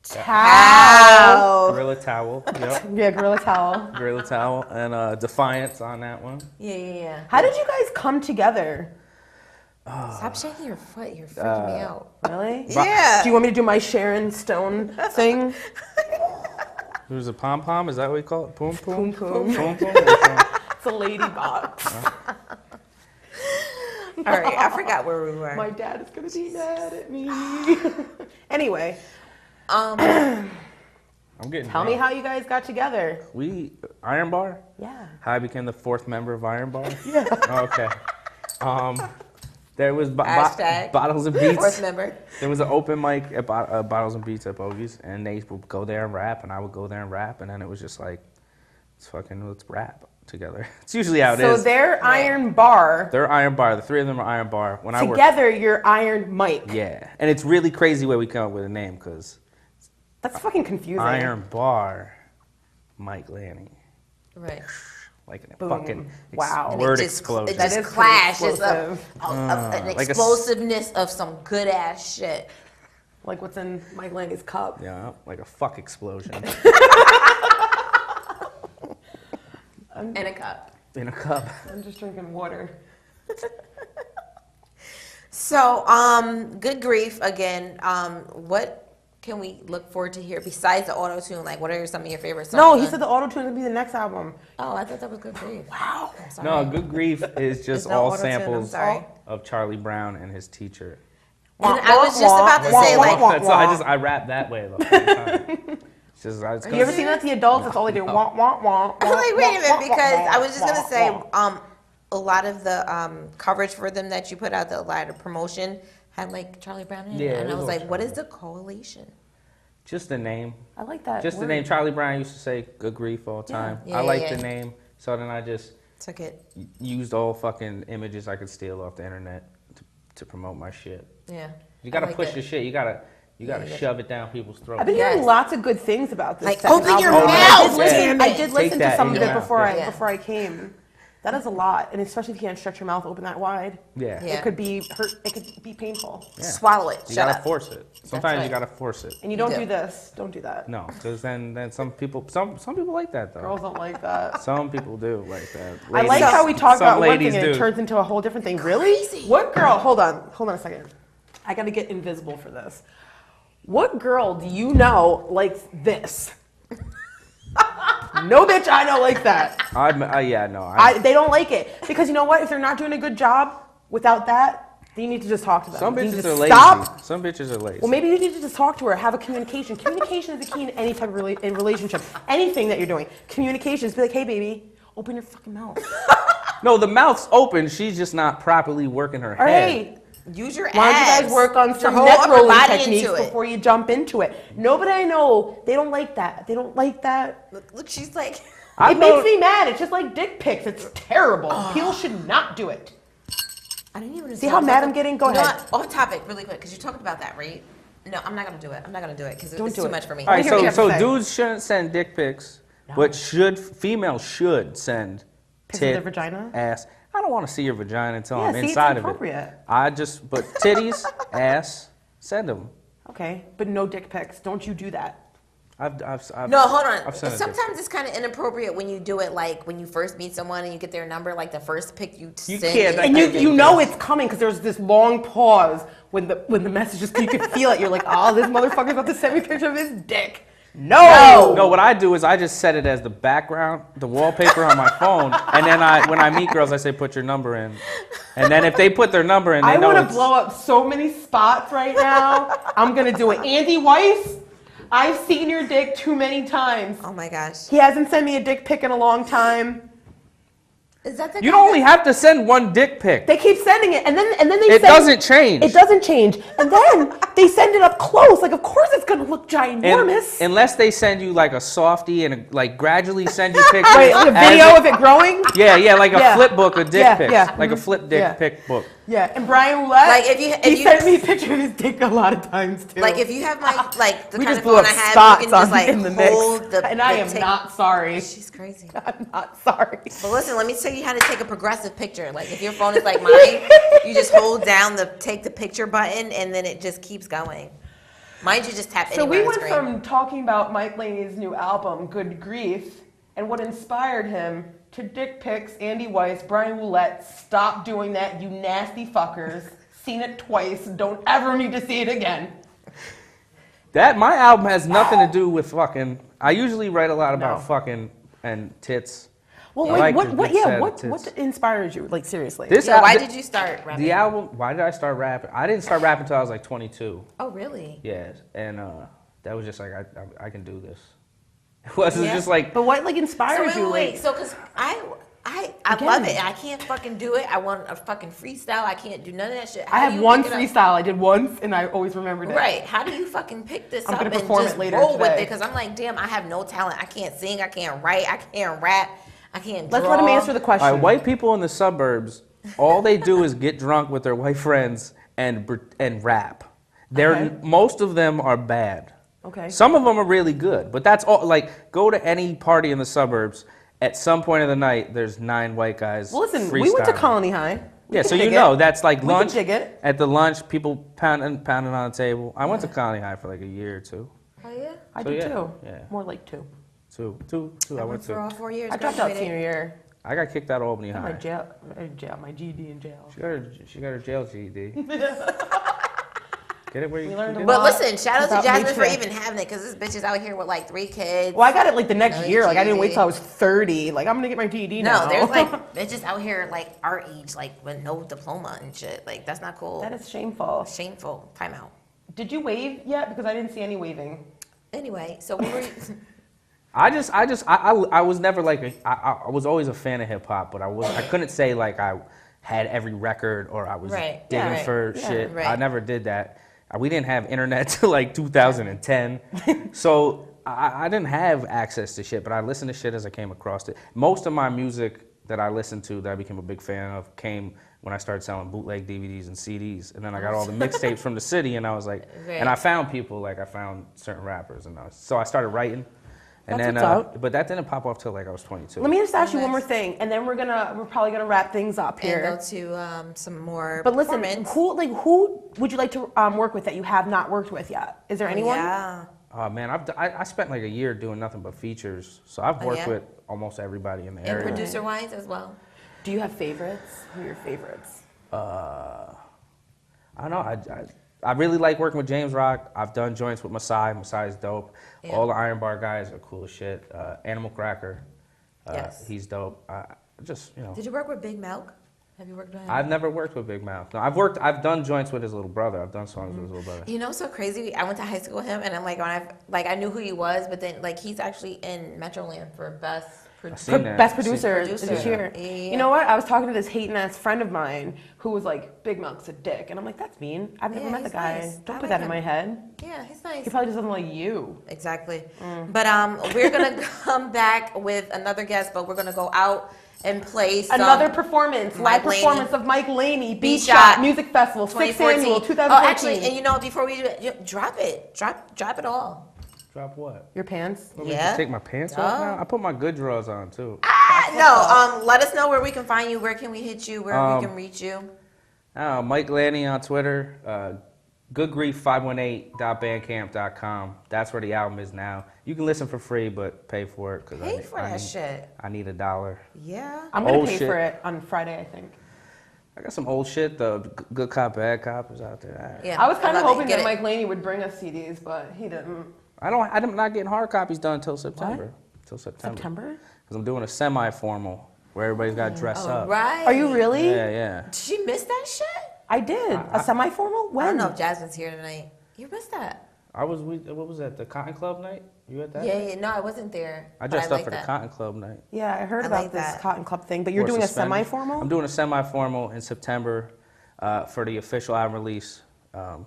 Towel. Gorilla Towel. Yep. Yeah, Gorilla Towel. Gorilla Towel. And Defiance on that one. Yeah. How did you guys come together? Stop shaking your foot. You're freaking me out. Really? Yeah. Do you want me to do my Sharon Stone thing? There's a pom pom. Is that what you call it? Poom poom. Poom. Poom poom. Which It's a lady box. All right, I forgot where we were. My dad is gonna be mad at me. Anyway, I'm getting. tell me drunk. how you guys got together. We Iron Bar. Yeah. How I became the 4th member of Iron Bar. Yeah. Okay. There was Hashtag Bottles and Beats. Fourth member. There was an open mic at Bottles and Beats at Bogey's, and they would go there and rap, and I would go there and rap, and then it was just like, let's rap together. It's usually how it So is. they're Iron Bar. They're Iron Bar. The 3 of them are Iron Bar. When I work, Together, you're Iron Mike. yeah, and it's really crazy where we come up with a name because That's fucking confusing. Iron Bar, Mike Lanning, Right. like a Boom. fucking Wow. And word it just, explosion. It That just is pretty clashes explosive. an like a explosiveness of some good ass shit. Like what's in Mike Lange's cup. Yeah, like a fuck explosion In a cup. in a cup. I'm just drinking water. So, good grief again. What can we look forward to here besides the auto tune? Like, what are some of your favorite songs? No, he said the auto tune would be the next album. Oh, I thought that was good grief. Wow. I'm sorry. No, Good Grief is just no all auto-tune, I'm samples sorry. of Charlie Brown and his teacher. And I was just about to say, like, That's all, I rap that way the whole time. It's just, I just You ever seen that? The adults, that's all they do. Wah, wah, wah, I'm like, wait a minute, because I was just wah, gonna say, wah. a lot of the coverage for them that you put out, a lot of promotion had like Charlie Brown in it, Yeah, and it I was was like, all what is the correlation? Just the name. I like that. Just the word. name. Charlie Brown used to say Good Grief all the time. Yeah, I yeah, like yeah. the name. So then I just Took it, used all fucking images I could steal off the internet to promote my shit. yeah. You gotta I like push it. your shit. You gotta Yeah. shove it down people's throats. I've been hearing Yes. lots of good things about this. Like, second open your album. mouth, I did Take listen to that some in of your it mouth, before yeah. before I came. That is a lot, and especially if you can't stretch your mouth open that wide, Yeah. Yeah. it could be hurt. It could be painful. Yeah. Swallow it. You Shut gotta up. force it. Sometimes right. you gotta force it. And you don't You do do. this. Don't do that. No, because then some people like that though. Girls don't like that. Some people do like that. I like Ladies- how we talk some about one ladies thing and it do. turns into a whole different thing. Really? What girl? Hold on a second. I gotta get invisible for this. What girl do you know likes this? No bitch I know likes that. They don't like it because you know what? If they're not doing a good job without that, then you need to just talk to them. Some You need bitches to are just lazy. Stop. Some bitches are lazy. Well, maybe you need to just talk to her, have a communication. Communication is the key in any type of in relationship. Anything that you're doing. Communication is be like, hey, baby, open your fucking mouth. No, the mouth's open. She's just not properly working her All head. right. Use your Why don't you abs. guys work on Your some whole neck upper rolling body techniques into it. before you jump into it? Nobody I know, they don't like that. They don't like that. Look, she's like, It makes me mad. It's just like dick pics. It's terrible. People should not do it. I didn't even See how mad I'm getting? Go You know ahead. what? Off topic, really quick, because you talked about that, right? No, I'm not gonna do it. I'm not gonna do it because Don't it's do too it. much for me. All right, hear what you so have to say. dudes shouldn't send dick pics, but females should send Pics of their tit, vagina? ass. I don't want to see your vagina until Yeah, I'm see, it's inside of it. inappropriate. But titties, ass, send them. Okay, but no dick pics. Don't you do that. I've No, hold on. I've sent a dick Sometimes it's kind of inappropriate when you do it, like when you first meet someone and you get their number, like the first pic you send. can't, And you know it's coming because there's this long pause when the message is, you can feel it. You're like, oh, this motherfucker's about to send me a picture of his dick. No. No, what I do is I just set it as the background, the wallpaper on my phone, and then when I meet girls, I say put your number in, and then if they put their number in, they I know want to it's. blow up so many spots right now. I'm gonna do it. Andy Weiss, I've seen your dick too many times. Oh my gosh. He hasn't sent me a dick pic in a long time. Is that the You guy only have to send one dick pic. They keep sending it, and then they It send, doesn't change. It doesn't change, and then they send it up close. Like, of course it's gonna look And- ginormous. unless they send you like a softie and like gradually send you pictures. Wait, a as video it- of it growing? Yeah, like a Yeah. flip book of dick Yeah, pics. yeah. Like a flip dick Yeah. pic book. Yeah, and Brian Roulette, Like, if you- he sent me a picture of his dick a lot of times too. Like if you have my like the we kind just of blew phone up I have, spots you can just on like in the mix, hold the. and I the am take- not sorry. She's crazy. I'm not sorry. But listen, let me tell you how to take a progressive picture. Like if your phone is like mine, you just hold down take the picture button, and then it just keeps going. Mind you, just tap So anywhere we on went the screen. from talking about Mike Laney's new album, Good Grief, and what inspired him to dick pics, Andy Weiss, Brian Woolette. Stop doing that, you nasty fuckers. Seen it twice. Don't ever need to see it again. My album has nothing to do with fucking. I usually write a lot about No. fucking and tits. Well, I like, like to what get sad what tits. inspires you? Like, seriously. This Yeah, why al- did you start rapping? The album. Why did I start rapping? I didn't start rapping until I was like 22. Oh, really? Yeah, and that was just like I can do this. It wasn't Yeah. just like But what, like, So inspires you? wait. Like, So, cause I Again. love it. I can't fucking do it. I want a fucking freestyle. I can't do none of that shit. I How do have you one pick it up? freestyle I did once, and I always remembered it. Right. How do you fucking pick this I'm up gonna and perform just it later roll with today. it? Because I'm like, damn, I have no talent. I can't sing. I can't write. I can't rap. I can't Let's draw. let him answer the question. all right, white people in the suburbs. All they do is get drunk with their white friends and rap. Okay. Most of them are bad. Okay. Some of them are really good, but that's all. Like, go to any party in the suburbs. At some point of the night, there's 9 white guys. Well, listen, we went to freestyling. Colony High. We Yeah, can so you dig know it. that's like We can lunch. dig it. At the lunch, people pounding on the table. I went to Colony High for like a year or two. Oh, yeah? I So, did yeah, too. yeah. More like 2. Two. I went for all to. 4 years. I dropped out graduated. senior year. I got kicked out of Albany My High. my GED in jail. She got her jail GED. Get it where you. We learned a get lot. But listen, shout out to About me Jasmine for too. even having it, because this bitch is out here with like 3 kids. Well, I got it like the next No, year. Like, I didn't wait GED. till I was 30. Like, I'm gonna get my GED now. No, there's like bitches out here like our age, like with no diploma and shit. Like that's not cool. that is shameful. Shameful. Time out. Did you wave yet? Because I didn't see any waving. Anyway, so we were. I was never like I was always a fan of hip hop, but I couldn't say like I had every record or I was Right, digging yeah, right, for yeah, shit. right. I never did that. We didn't have internet till like 2010, so I didn't have access to shit. But I listened to shit as I came across it. Most of my music that I listened to, that I became a big fan of, came when I started selling bootleg DVDs and CDs, and then I got all the mixtapes from the city, and I was like, Right. and I found people, like I found certain rappers, and so I started writing. And That's then, what's up. but that didn't pop off till like I was 22. Let me just ask you one Nice. more thing, and then we're probably gonna wrap things up And here. go to some more. But listen, performance. who would you like to work with that you have not worked with yet? Is there anyone? Yeah. Oh man, I spent like a year doing nothing but features, so I've Oh, worked yeah? with almost everybody in the And area. producer wise as well. Do you have favorites? Who are your favorites? I don't know. I really like working with James Rock. I've done joints with Masai. Masai's dope. Yeah. All the Iron Bar guys are cool as shit. Animal Cracker, Yes. he's dope. Just Did you work with Big Milk? Have you worked with him? I've never worked with Big Mouth. No, I've done joints with his little brother. I've done songs with his little brother. You know, so crazy. I went to high school with him, and I'm like, I knew who he was, but then like he's actually in Metroland for best. seen that. Best producer Producer. this year. Yeah. You know what? I was talking to this hating ass friend of mine who was like, "Big Milk's a dick," and I'm like, "That's mean. I've never Yeah, met the he's guy. nice. Don't I put like that in him. my head. Yeah, he's nice. He probably just doesn't like you." Exactly. But we're gonna come back with another guest, but we're gonna go out and play some Another performance, live Mike Laney. performance of Mike Laney, Beat Shot Shot Music Festival, 6th 2014. annual, 2014. Oh, actually, and you know, before we do it, drop it. Drop it all. Drop what? Your pants. Want me to Yeah. Take my pants Duh. off now? I put my good drawers on too. Let us know where we can find you. Where can we hit you? Where we can reach you? Mike Laney on Twitter. Goodgrief518.bandcamp.com. That's where the album is now. You can listen for free, but pay for it. Pay for that shit. I need $1. Yeah. I'm gonna Oh, pay shit. for it on Friday, I think. I got some old shit. The Good Cop, Bad Cop is out there. Yeah. I was kind of love it. hoping Get that it. Mike Laney would bring us CDs, but he didn't. I'm not getting hard copies done until September. Till September. September? Because I'm doing a semi-formal where everybody's got to dress up. Right. Are you really? Yeah, yeah. Did you miss that shit? I did. A semi-formal? When? I don't know if Jasmine's here tonight. You missed that. What was that? The Cotton Club night? You at that? Yeah. No, I wasn't there. I but dressed up like for the that. Cotton Club night. Yeah, I heard I about like this that. Cotton Club thing, but you're Wore doing a suspenders. semi-formal? I'm doing a semi-formal in September for the official album release. Oh,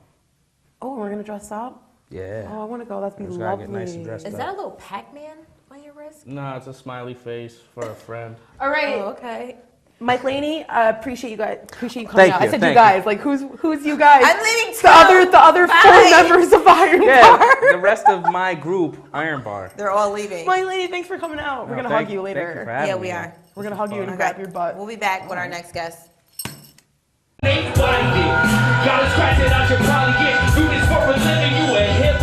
we're gonna dress up? Yeah. Oh, I want to go. That'd be Just gotta lovely. get nice and dressed Is up. that a little Pac-Man on your wrist? No, it's a smiley face for a friend. All right, Oh, okay. Mike Laney. Appreciate you guys. Appreciate you coming Thank out. you, I said thank you guys. Like who's you guys? I'm leaving too. the other four Bye. members of Iron Yeah, Bar. the rest of my group, Iron Bar. They're all leaving. Mike Laney, thanks for coming out. We're No, gonna thank- hug you thank for later. having Yeah, me, we man. are. We're gonna hug you and Okay. grab your butt. We'll be back with our next guest. Ain't blinded. Gotta scratch it out, you probably get. Do this for a living, you a hip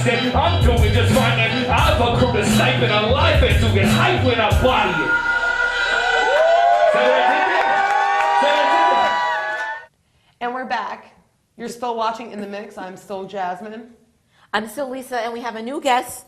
said, I'm doing just fine. And I've accrued a stipend of life and to get hype when I body it. And we're back. You're still watching In the Mix. I'm still Jasmine. I'm still Lisa, and we have a new guest.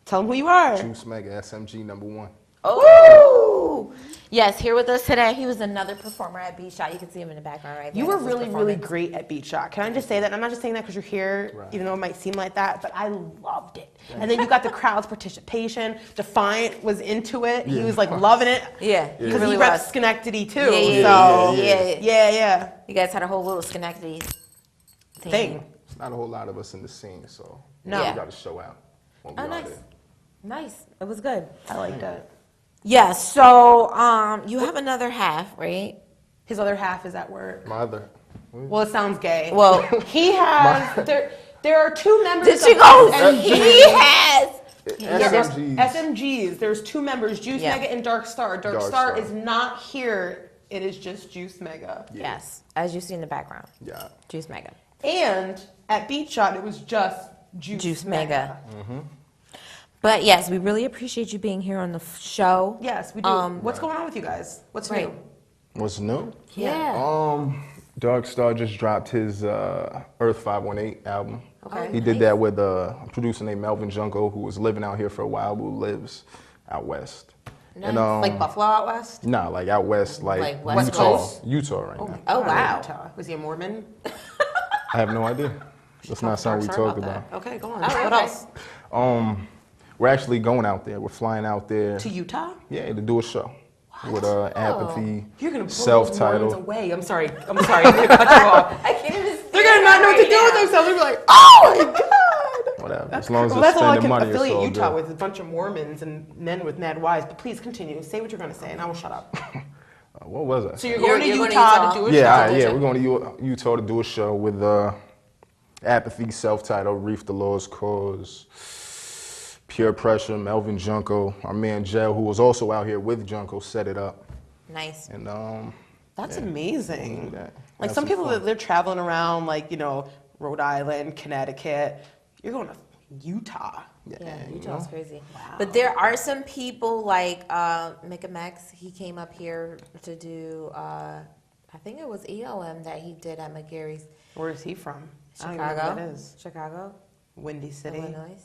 Tell them who you are. Juice Mega, SMG #1. Oh, yes, here with us today. He was another performer at Beat Shot. You can see him in the background, right? You were That's his really, really performance. great at Beat Shot. Can I just say that? I'm not just saying that because you're here, even though it might seem like that, but I loved it. And then you got the crowd's participation. Defiant was into it. He was like loving it. Yeah, he Because really he reps was. Schenectady too. Yeah. Yeah. You guys had a whole little Schenectady Thing. It's not a whole lot of us in the scene, so No. we Yeah. got to show out. when we Oh, out nice. there. Nice. It was good. I like that. Yeah, so you have another half, right? His other half is at work. My other. Well, it sounds gay. Well, He has, there are two members did she of go? SMG. He has. Yeah, there's SMGs. SMGs. There's two members, Juice Yeah. Mega and Dark Star. Dark Dark Star Star. is not here. It is just Juice Mega. Yes, as you see in the background. Yeah. Juice Mega. And at Beat Shot, it was just Juice Mega. But yes, we really appreciate you being here on the show. Yes, we do. What's going on with you guys? What's Right. new? What's new? Yeah. Dark Star just dropped his Earth 518 album. Okay. He did that with a producer named Melvin Junko, who was living out here for a while, who lives out west. And, Like Buffalo out west? Nah, like out west, Like West Utah. Coast? Utah right now. Oh, wow. Utah. Was he a Mormon? I have no idea. That's not something we Dark talked Star about. that. Okay, go on. Oh, What okay. else? We're actually going out there. We're flying out there. To Utah? Yeah, to do a show with Apathy, You're gonna pull those Mormons self-titled. away. I'm sorry. I'm going to cut you off. I can't even They're going to not know what to do with themselves. They're gonna be like, oh my God. Whatever. As long as Well, they're that's all I spending can money, it's affiliate all Utah good. with, a bunch of Mormons and men with mad wives. But please continue. Say what you're going to say, and I will shut up. What was I? So you're You're going to going to Utah Utah. to do a Yeah, show. all right, yeah, we're going to Utah to do a show with Apathy, self-titled, Reef the Lost Cause, Pure Pressure, Melvin Junko, our man Jel, who was also out here with Junko, set it up. Nice. And That's yeah, amazing. we'll do that. Like Have some people, fun. they're traveling around, like, you know, Rhode Island, Connecticut. You're going to Utah. Yeah, Utah's crazy. But there are some people like Mika Max. He came up here to do, I think it was ELM that he did at McGarry's. Where is he from? I don't even know who Chicago. that is. Chicago, Windy City. Illinois.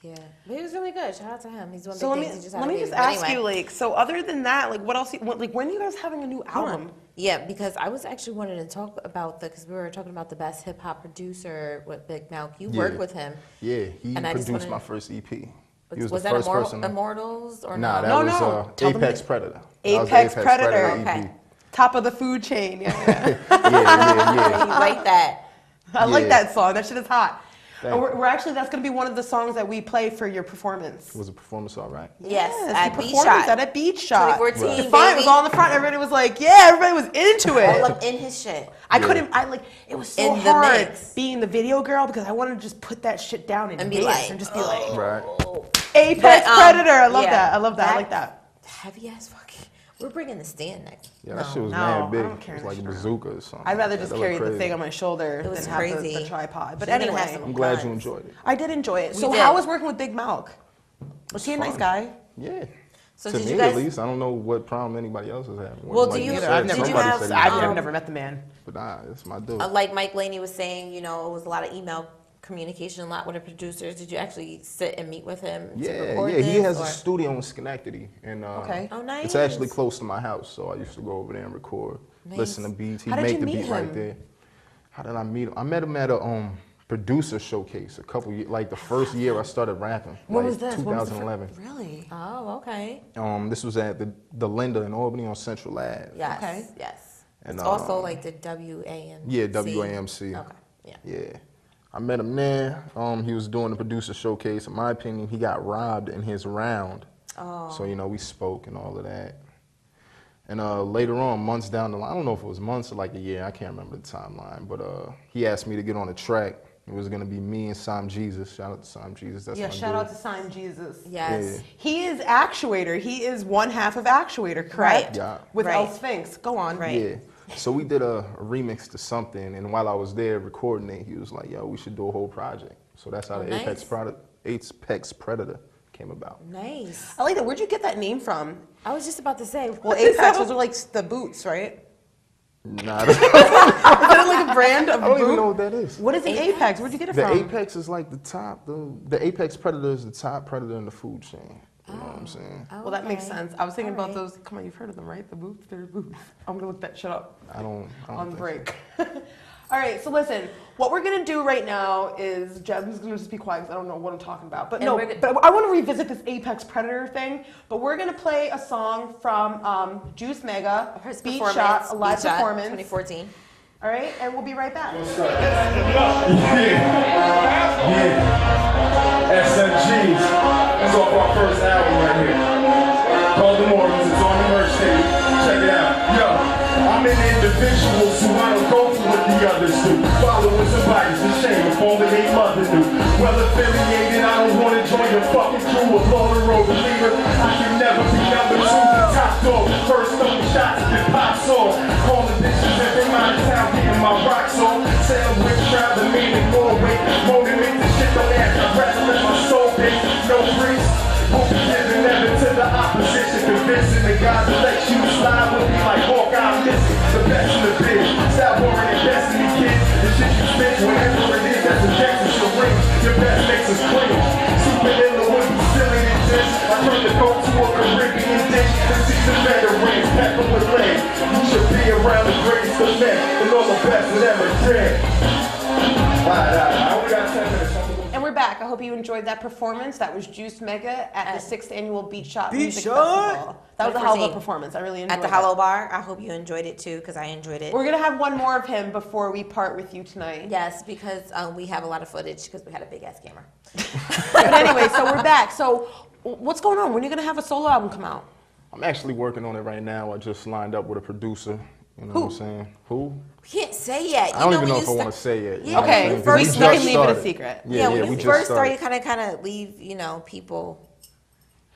Yeah, but he was really good. Shout out to him. He's doing So big let me things. He just had let a me baby. just But ask anyway. you, like, so other than that, like, what else? Like, when are you guys having a new Hold album? on. Yeah, because I was actually wanting to talk about because we were talking about the best hip hop producer with Big Mouth. You Yeah. work with him. Yeah, he And I just produced wanted- my first EP. He Was was the that first person. Immortals or Nah, that no? was No. Tell them Apex the- Predator. That was the Apex Predator. EP. Okay. Top of the food chain. Yeah, Yeah. You like that? I like Yeah. that song. That shit is hot. Thank And you. we're actually, that's going to be one of the songs that we play for your performance. Was the performance all right? Yes, Yes, at the Beat performance Shot. at a Beat Shot. 2014, Defiant was baby. all in the front. Everybody was like, yeah, everybody was into it. All up in his shit. I couldn't, it was so In the hard mix. being the video girl because I wanted to just put that shit down and be dance like, and just be like, Right. Apex But, Predator. I love yeah, that. I love that. I like that. Heavy ass fucking. We're bringing the stand next. Yeah, that shit was no, mad I big. don't carry It was like a that shit bazooka or something. I'd rather That just looked carry the crazy. thing on my shoulder It was than have crazy. the tripod. But She's gonna have anyway, some I'm glad you guns. enjoyed it. I did enjoy it. So did. how was working with Big Malk? Was he a nice fun. guy? Yeah. So To did me, you guys? at least, I don't know what problem anybody else is having. Well, do Like you- said, I've never, did you somebody have- said he I've was never, good, never met the man. But nah, it's my dude. Like Mike Laney was saying, you know, it was a lot of email communication, a lot with the producers. Did you actually sit and meet with him to Yeah, record yeah. He this, has or- a studio in Schenectady, and Okay. Oh, nice. it's actually close to my house, so I used to go over there and record, Nice. listen to beats. He How did make you the meet beat right him? there. How did I meet him? I met him at a producer showcase a couple years, like the first year I started rapping. When like was this? When was the 2011. Really? Oh, okay. This was at the Linda in Albany on Central Ave. Yes. Okay. Yes. And, It's also like the WAMC. Yeah, WAMC. Okay. Yeah. Yeah. I met him there. He was doing the producer showcase. In my opinion, he got robbed in his round. Oh. So, you know, we spoke and all of that. And later on, months down the line, I don't know if it was months or like a year, I can't remember the timeline, but he asked me to get on a track. It was going to be me and Sam Jesus. Shout out to Sam Jesus. That's Yeah, my shout dude. out to Sign Jesus. Yes. Yeah. He is Actuator. He is one half of Actuator, correct? Right. Yeah. With Right. El Sphinx. Go on. Right. Yeah. So we did a remix to something, and while I was there recording it, he was like, yo, we should do a whole project. So that's how the nice. Apex Predator came about. Nice. I like that. Where'd you get that name from? I was just about to say. Well, Apex, those are like the boots, right? Nah, Is that like a brand of I don't even boot? know what that is. What is the Apex? Where'd you get it The from? Apex is like the top. The Apex Predator is the top predator in the food chain. You know what I'm saying? Well, that makes Okay. sense. I was thinking about Alright. those. Come on, you've heard of them, right? The boots. They're boots. I'm gonna look that shit up I don't on think break. All right. So listen, what we're gonna do right now is Jasmine's gonna just be quiet because I don't know what I'm talking about. But And we're gonna- but I want to revisit this Apex Predator thing. But we're gonna play a song from Juice Mega, Her Beat performance, Shot, a live Beat Shot, performance. 2014. All right, and we'll be right back. SMGs. That's off our first album right here. Called The Mormons. It's on the merch tape. Check it out. Yo, I'm an individual, so I don't go for what the others do. Following somebody's a shame if only they mother knew. Well affiliated, I don't want to join your fucking crew. A blow the road leader. I can never be number two. Top dog, first throwing shots, get pops off. Calling bitches if they out of town, getting my rocks on. Sell with travel, meaning more weight. Motivate the shit, don't ask. I'd rather let my soul pay. No priest. Won't be giving never to the opposition. Convincing the God that lets you slide with me like Hawkeye. I'm missing the best in the biz. Stop worrying and destiny, kid. The shit you spit, whatever it is, that's injection syringe. Your best makes us cringe. Super illa would be silly than this. I turned the coke to a Caribbean dish. And see the veterans, pepper with legs. You should be around the greatest of men. And all the best that ever did. Alright, I only got 10 minutes. And we're back. I hope you enjoyed that performance. That was Juice Mega at the 6th annual Beat Shot Music Festival. That was a hell of a 2014. performance. I really enjoyed At the it. Hollow Bar. I hope you enjoyed it too, because I enjoyed it. We're gonna have one more of him before we part with you tonight. Yes, because we have a lot of footage because we had a big ass camera. But anyway, so we're back. So what's going on? When are you gonna have a solo album come out? I'm actually working on it right now. I just lined up with a producer. You know what I'm saying? Who? We can't say yet. I don't even when know you if I want start- to say it. Yeah, You know what I'm Okay, saying? 'Cause first we you just can leave it a started. secret. Yeah, we when you just first started. start, you kind of leave, people.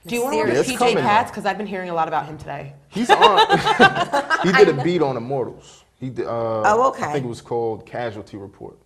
Do you want to work with It's PJ coming, Katz? though. Because I've been hearing a lot about him today. He's on. He did a beat on Immortals. He did. okay. I think it was called Casualty Report.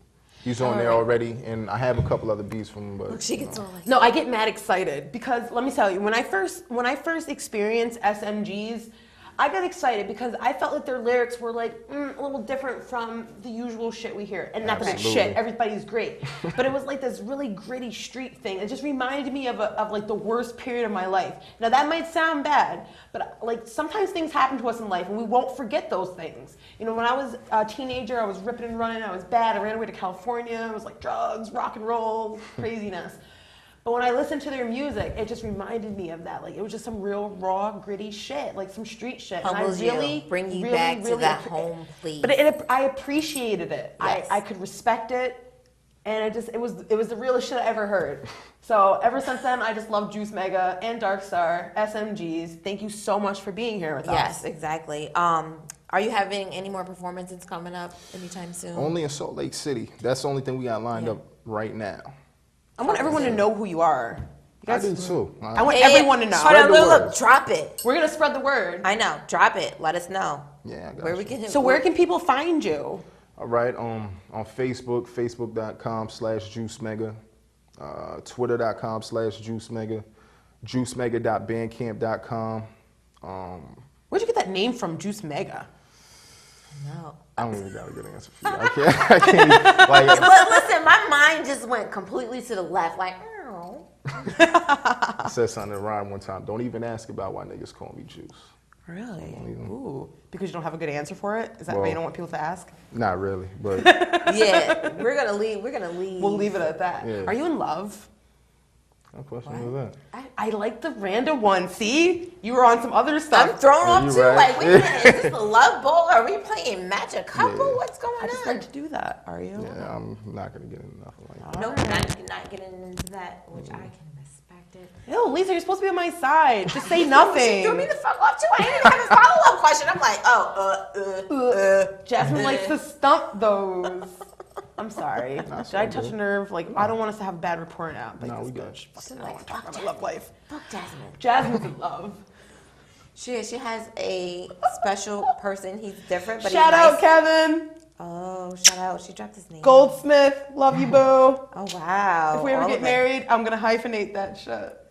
He's on there already, and I have a couple other beats from him. But She gets all like, No, I get mad excited because let me tell you, when I first experienced SMGs, I got excited because I felt like their lyrics were like a little different from the usual shit we hear. And not that it's Absolutely. shit, everybody's great. But it was like this really gritty street thing. It just reminded me of like the worst period of my life. Now that might sound bad, but like sometimes things happen to us in life and we won't forget those things. You know, when I was a teenager, I was ripping and running, I was bad, I ran away to California, it was like drugs, rock and roll, craziness. But when I listened to their music, it just reminded me of that. Like it was just some real raw, gritty shit, like some street shit. humbles and I really, you, bring you really, back to really that home, please. But I appreciated it. Yes. I could respect it, and it was the realest shit I ever heard. So ever since then, I just love Juice Mega and Darkstar, SMGs. Thank you so much for being here with us. Yes, exactly. Are you having any more performances coming up anytime soon? only in Salt Lake City. That's the only thing we got lined up right now. I want everyone to know who you are. You I guys- do too. I want Hey, everyone to know. Hold on, Spread the look, word. drop it. We're gonna spread the word. I know, drop it. Let us know. Yeah, I got Where you. we can. So where can people find you? All right, on Facebook, facebook.com/JuiceMega, twitter.com/JuiceMega, juicemega.bandcamp.com. Where'd you get that name from, Juice Mega? No. I don't even got a good answer for you. I can't even, like, But listen, my mind just went completely to the left, like. Oh. I said something to Ryan one time. Don't even ask about why niggas call me Juice. Really? Ooh. Because you don't have a good answer for it? Is that why Well- you don't want people to ask? Not really, but Yeah, we're gonna leave. We're gonna leave. We'll leave it at that. Yeah. Are you in love? what question was that? I like the random one. See? You were on some other stuff. I'm thrown Yeah, off you too. right. Like, wait a minute, is this a love bowl? Are we playing magic couple? Yeah. What's going I just on? like to do that. Are you? Yeah, I'm not gonna get into nothing like that. No, you're not getting into that, which I can respect it. Ew, Lisa, you're supposed to be on my side. Just say She nothing. threw me the fuck off too. I didn't even have a follow-up question. I'm like, Jasmine likes to stump those. I'm sorry. Did That's I all touch a good. nerve? Like, I don't want us to have a bad report out. Like No, this we good. bitch. Fucking, I don't want to talk about my love life. fuck Jasmine. Jasmine's in love. She has a special person. He's different, but Shout he's out, nice. Kevin. Oh, shout out. She dropped his name. Goldsmith, love you, boo. Oh, wow. If we ever All get of it. married, I'm gonna hyphenate that shit.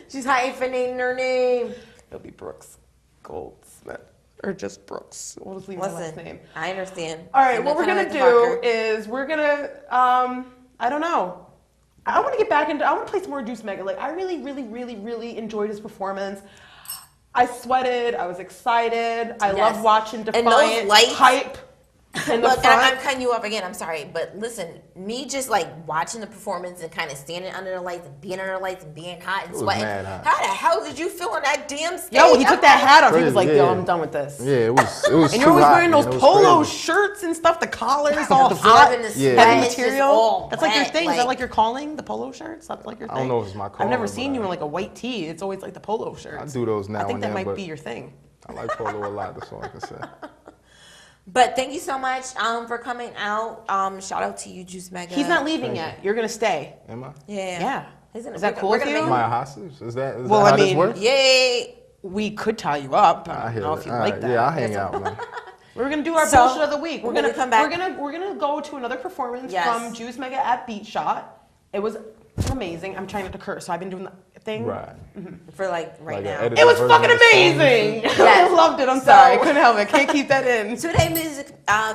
She's hyphenating her name. It'll be Brooks Goldsmith. Or just Brooks. We'll just leave my last Listen, name. I understand. All right, And what we're kinda gonna like the do Parker. is we're gonna, I don't know. I want to get back into, I want to play some more Juice Mega. Like, I really enjoyed his performance. I sweated, I was excited. I Yes. love watching And those Defiant lights- hype in the Look, front. I'm cutting you off again. I'm sorry, but listen, me just like watching the performance and kind of standing under the lights and being under the lights and being hot and was sweating. mad hot. How the hell did you feel on that damn stage? Yo, he took that hat off. He was Crazy, like, yo, yeah. I'm done with this. Yeah, it was And too you're always hot, wearing those man. It was polo crazy. shirts and stuff, the collars all Absorbing hot, the Yeah. sweat, heavy it's just material. all That's like your wet, thing. Is that like your calling, the polo shirts? That's like your thing? I don't know if it's my I've calling, never but seen you I- in like a white tee. It's always like the polo shirts. I do those now I think and that then, might but be your thing. I like polo a lot. That's all I can say. But thank you so much for coming out. Shout out to you, Juice Mega. He's not leaving yet. You're gonna stay. Am I? Yeah. Yeah. He's gonna, Is that we're cool gonna with you? make Am I a hostage? Is that Well, how I this mean, works? Yay. We could tie you up. But I I don't hear know it. if you All like right, that. yeah, I'll hang out, man. We're gonna do our So, bullshit of the week. We're when we gonna come back- we're gonna go to another performance Yes. from Juice Mega at Beat Shot. It was amazing. I'm trying not to curse, so I've been doing the thing. Right. For like right Like an now. edited It was version fucking of the song and amazing. shit? I loved it. I'm So- sorry. I couldn't help it. Can't keep that in. Two-Day Music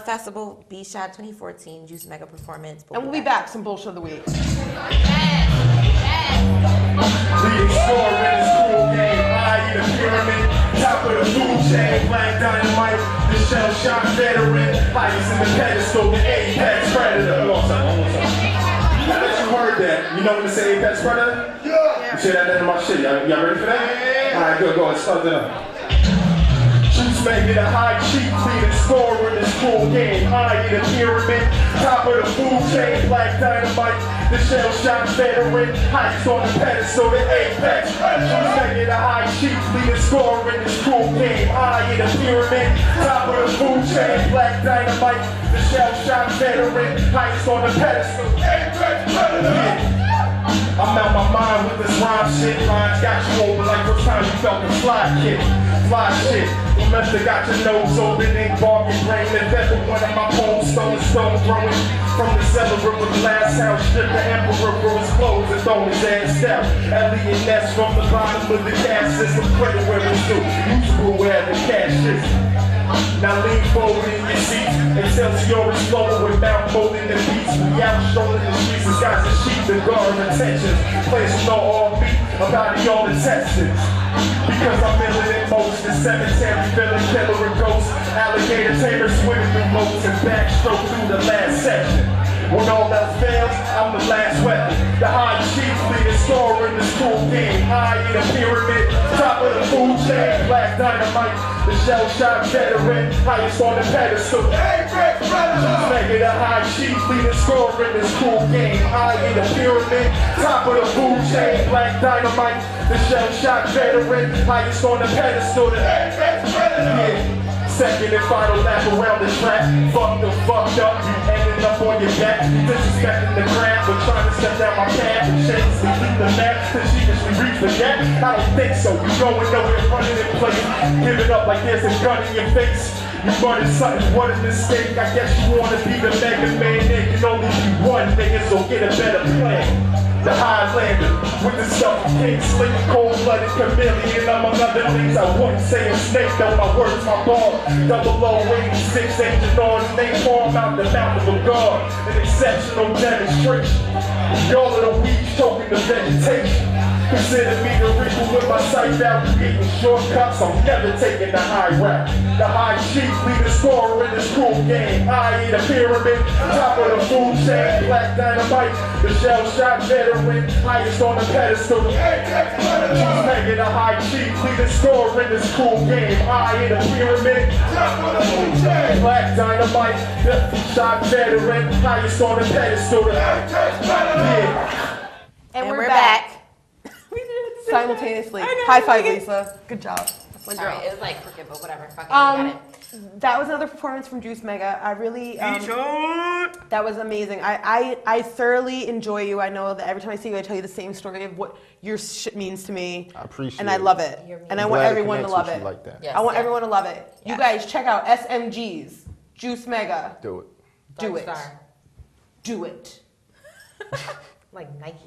Festival, B-Shot 2014, Juice Mega Performance. And we'll be back. Some bullshit of the week. Leading scorer in this cool game, high in the pyramid, top of the food chain, black dynamite, the shell shock veteran, highest in the pedestal, the apex predator. Hold on, son, hold on, son. Now that you heard that, you know when to say apex predator? Yeah. You say that in my shit. Y'all ready for that? Yeah. All right, good. Go ahead, start that up. Juice Mega, the high chief, leading scorer in this cool game. High in the pyramid, top of the food chain, black dynamite, the shell shock veteran, highest on the pedestal, the apex. Juice Mega, the high chief, leading scorer in this cool game. High in the pyramid, top of the food chain, black dynamite, the shell shock veteran, highest on the pedestal, apex. I'm out my mind with this rhyme shit. Lines got you over like first time you felt the fly kick. Fly shit. You must have got your nose open, ain't barking brain. If ever one of my poems stone growing from the cellar of a glass house, stripped the emperor for his clothes and thrown his ass down. Elliot Ness from the bottom of the cash system, credit where it's due. Useful where the cash is. Now lean forward in your seats. Excelsior is flowing with Mount Molding the beats. We out strolling the streets as guys and sheep the guard attention. Placing no all beat about the all intestines. Because I'm feeling it most. The cemetery villain, killer and ghost. Alligator tamer swimming through moats and backstroke through the last section. When all else fails, I'm the last weapon. The high chief leading scorer in this cool game. High in the pyramid, top of the food chain, black dynamite, the shell shock veteran, highest on the pedestal. Juice Mega, the high chief leading scorer in this cool game. High in the pyramid, top of the food chain, black dynamite, the shell shock veteran, highest on the pedestal. Yeah. Second and final lap around the track. Fucked up, you ending up on your back. Disrespecting the crowd, but trying to step down my path and shamelessly leave the map to sheepishly reach the gap. I don't think so. You going nowhere, running in place, giving up like there's a gun in your face. You running something, what a mistake. I guess you wanna be the Mega Man. There can only be one nigga, so get a better plan. The Highlander, with the stuff of King Slick, cold-blooded chameleon, among other things. I wouldn't say a snake, though my words, my ball. 0086 engine on, napalm out the mouth of a god. An exceptional demonstration. Y'all are the weed choking the vegetation. Consider me the reaper with my sight out, eating shortcuts. I'm never taking the high route. The high chief, leading scorer in this cool game. High in the pyramid, top of the food chain, black dynamite, the shell shock veteran, highest on the pedestal. Juice Mega, the high chief, leading scorer in this cool game. High in the pyramid, top of the food chain, black dynamite, the shock veteran, highest on the pedestal. Yeah. And And we're we're back. back. Simultaneously. I know, High five, we can- Lisa. Good job. My Sorry, girl. it was like crooked, but whatever. Fuck it, you got it. That was another performance from Juice Mega. I really, that was amazing. I thoroughly enjoy you. I know that every time I see you, I tell you the same story of what your shit means to me. I appreciate and I it. love it. And I want Glad it everyone to connects love with it. you like that. Yes, I want yeah. everyone to love it. You Yeah. guys check out SMG's Juice Mega. Do it. Do Dark it. Star. Do it. Like Nike.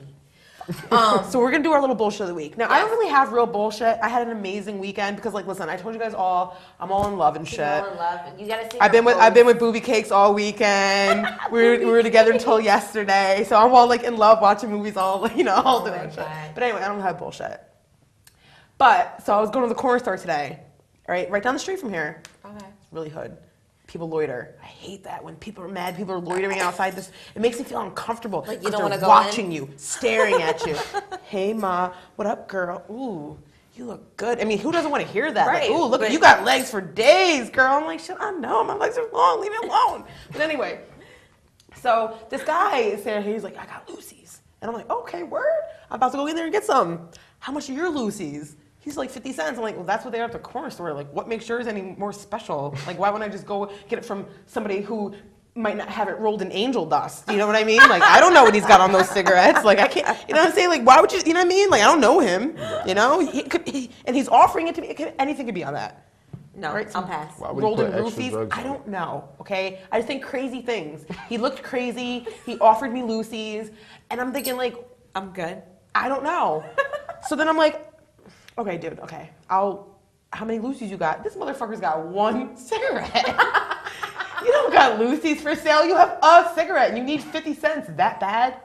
So we're gonna do our little bullshit of the week. Now I don't Yes. really have real bullshit. I had an amazing weekend because, like, listen, I told you guys all, I'm all in love and shit. All in love. You gotta see. I've been with Booby Cakes all weekend. we were together until yesterday, so I'm all like in love watching movies all all Oh doing my shit. God. But anyway, I don't have bullshit. But so I was going to the corner store today, right down the street from here. Okay. It's really hood. People loiter. I hate that when people are mad. People are loitering outside this. It makes me feel uncomfortable. Like you 'cause don't they're wanna go watching in? you, staring at you. Hey ma, what up, girl? Ooh, you look good. I mean, who doesn't want to hear that? Right, Like, ooh, look, but- you got legs for days, girl. I'm like, shit, I know, my legs are long. Leave me alone. But anyway, so this guy is saying, he's like, I got Lucy's, and I'm like, okay, word. I'm about to go in there and get some. How much are your Lucy's? He's like 50 cents. I'm like, well, that's what they are at the corner store. Like, what makes yours any more special? Like, why wouldn't I just go get it from somebody who might not have it rolled in angel dust? You know what I mean? Like, I don't know what he's got on those cigarettes. Like, I can't, you know what I'm saying? Like, why would you know what I mean? Like, I don't know him, you know? And he's offering it to me. Anything could be on that. No, Right, I'll some pass. Why would he Rolled in put extra roofies? drugs I on don't know, okay? I just think crazy things. He looked crazy. He offered me Lucy's. And I'm thinking, like, I'm good. I don't know. So then I'm like, okay, dude, okay. How many Lucy's you got? This motherfucker's got one cigarette. You don't got Lucy's for sale. You have a cigarette and you need 50 cents that bad?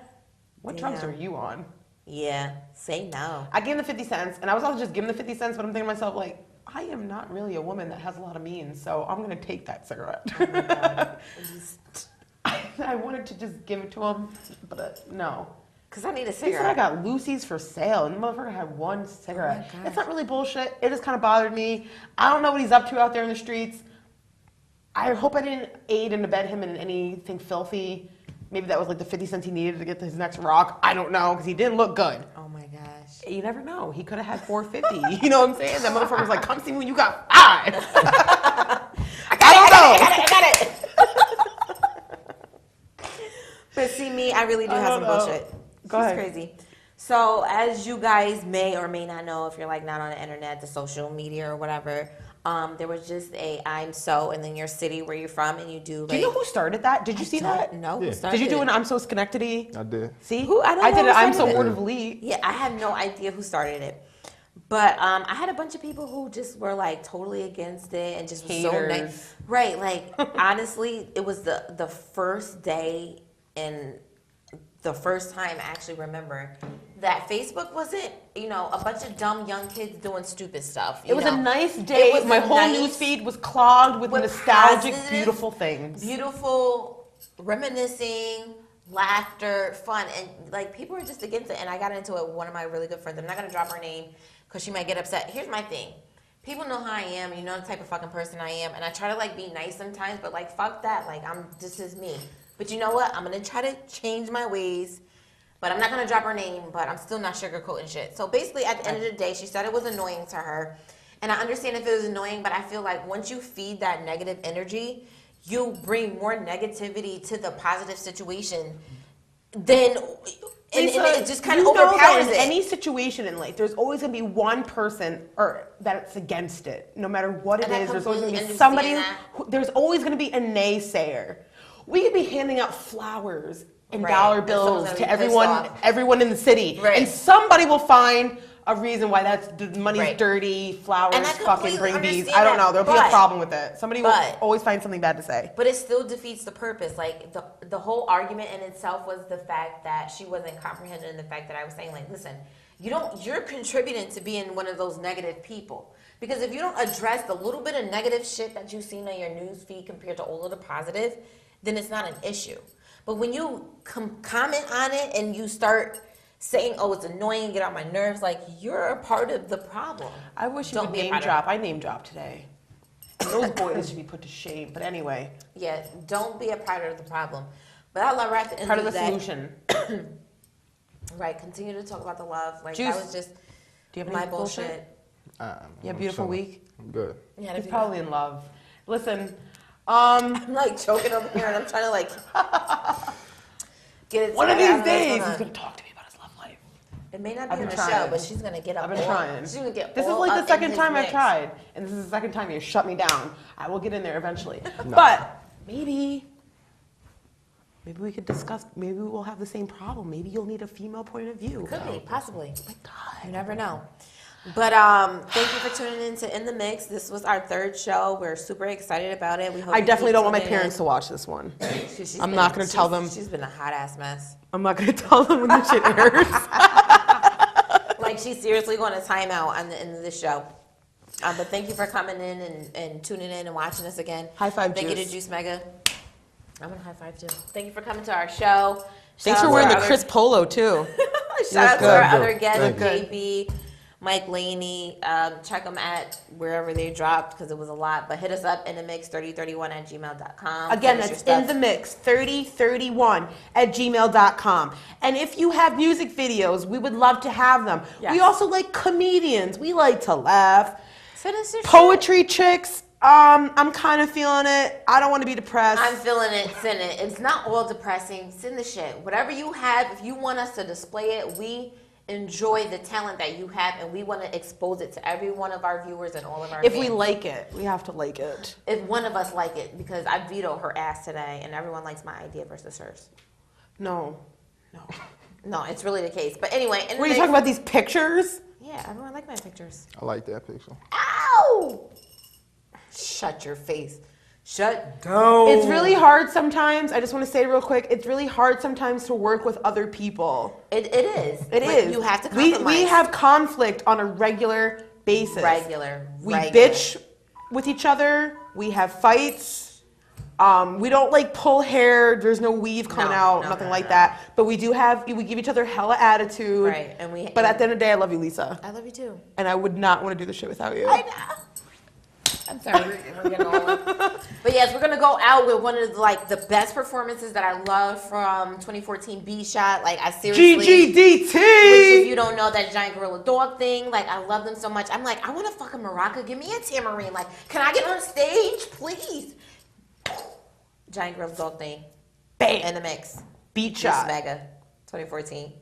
What drugs Damn. are you on? Yeah. Say no. I gave him the 50 cents, and I was also just giving the 50 cents, but I'm thinking to myself, like, I am not really a woman that has a lot of means, so I'm gonna take that cigarette. I wanted to just give it to him, but no. Cause I need a He said I cigarette. got Lucy's for sale, and the motherfucker had one cigarette. gosh. It's not really bullshit. It just kind of bothered me. I don't know what he's up to out there in the streets. I hope I didn't aid and abet him in anything filthy. Maybe that was like the 50 cents he needed to get to his next rock. I don't know, because he didn't look good. Oh my gosh. You never know. He could have had 450. You know what I'm saying? That motherfucker was like, come see me when you got 5. I don't know. I got it. But see, me, I really do have some don't know. bullshit. Go She's ahead. crazy. So, as you guys may or may not know, if you're like not on the internet, the social media or whatever, there was just a I'm so, and then your city where you're from, and you do like. Do you know who started that? Did you see that? No. Yeah. Who started Did you do an it? I'm So Schenectady? I did. See? Who? I don't know did who it. I'm So started it. Word of Lee. Yeah, I have no idea who started it. But I had a bunch of people who just were like totally against it and just was so Haters. right. Like honestly, it was the first day and the first time I actually remember that Facebook wasn't, a bunch of dumb young kids doing stupid stuff. It was know. a nice day. It was My whole nice news feed was clogged with nostalgic, positive, beautiful things. Beautiful, reminiscing, laughter, fun, and like people were just against it. And I got into it with one of my really good friends. I'm not gonna drop her name because she might get upset. Here's my thing. People know how I am, you know the type of fucking person I am, and I try to like be nice sometimes, but like fuck that, like this is me. But you know what? I'm gonna try to change my ways, but I'm not gonna drop her name, but I'm still not sugarcoating shit. So basically at the end of the day, she said it was annoying to her. And I understand if it was annoying, but I feel like once you feed that negative energy, you bring more negativity to the positive situation than and it just kind of you know that overpowers in it. any situation in life, there's always gonna be one person or that's against it. No matter what it And I is, there's always gonna be completely somebody. understand There's always gonna be a naysayer. We could be handing out flowers and Right. dollar And someone's bills gonna to be pissed everyone, off. everyone in the city, Right. and somebody will find a reason why the money's Right. dirty. Flowers And I fucking completely bring bees. understand I don't know. that, There'll be a but- problem with it. Somebody will but- always find something bad to say. But it still defeats the purpose. Like the whole argument in itself was the fact that she wasn't comprehending the fact that I was saying, like, listen, you're contributing to being one of those negative people. Because if you don't address the little bit of negative shit that you've seen on your news feed compared to all of the positive, then it's not an issue. But when you comment on it and you start saying, oh, it's annoying, get on my nerves, like, you're a part of the problem. I wish you Don't would be a name part of drop. I name drop today. And those boys should be put to shame. But anyway, Yeah, don't be a part of the problem. But I love right at the end part of the day. solution. Right, continue to talk about the love. Like Juice. that was just Do you have my any bullshit. Yeah, beautiful week. I'm good. Yeah, He's probably in love. Listen, I'm like choking over here and I'm trying to like get it. one of together. these days he's gonna talk to me about his love life. It may not I've be on been the show, trying. but she's gonna get up. I've been trying. She's gonna get. This is all like up the in second his time I've mix. tried, and this is the second time you shut me down. I will get in there eventually, but maybe we could discuss. Maybe we'll have the same problem. Maybe you'll need a female point of view. Could be, possibly. Oh my God. You never know. But thank you for tuning in to In the Mix. This was our third show. We're super excited about it. We hope I you definitely keep don't want my tuning in. parents to watch this one. She's I'm been- not gonna tell them. She's been a hot ass mess. I'm not gonna tell them when the shit airs. Like she's seriously going to time out on the end of the show. But thank you for coming in and tuning in and watching us again. High five, Thank you Juice. to Juice Mega. I'm gonna high five too. Thank you for coming to our show. Thanks Shout for out wearing to the our Chris Polo too. Shout out to our good. other guests, Thank JB, Mike Laney. Check them at wherever they dropped because it was a lot. But hit us up in the mix 3031@gmail.com. Again, Send us that's your in the stuff. mix 3031@gmail.com. And if you have music videos, we would love to have them. Yes. We also like comedians. We like to laugh. Send us your shit. Poetry chicks. I'm kind of feeling it. I don't want to be depressed. I'm feeling it. Send it. It's not all depressing. Send the shit. Whatever you have, if you want us to display it, we enjoy the talent that you have, and we want to expose it to every one of our viewers and all of our If we fans. like it, we have to like it. If one of us like it, because I vetoed her ass today, and everyone likes my idea versus hers. No. No, it's really the case. But anyway, What are you talking about? These pictures? Yeah, everyone liked my pictures. I like that picture. Ow! Shut your face. Shut. It's really hard sometimes. I just want to say real quick. It's really hard sometimes to work with other people. It is. It But is. You have to compromise. We have conflict on a regular basis. regular. We regular. bitch with each other. We have fights. We don't like pull hair. There's no weave coming No, out, no, nothing no, like no. that. But we do have. We give each other hella attitude. Right, and we. But at the end of the day, I love you, Lisa, I love you too. and I would not want to do this shit without you. I know. I'm sorry, we're getting all. But yes, we're gonna go out with one of the best performances that I love from 2014 B Shot. Like I seriously. Which if GGDT. you don't know that giant gorilla dog thing, like I love them so much. I'm like, I want a fucking maraca. Give me a tambourine. Like, can I get on stage, please? Giant gorilla dog thing. Bam. In the mix. Beat Juice shot. Mega. 2014.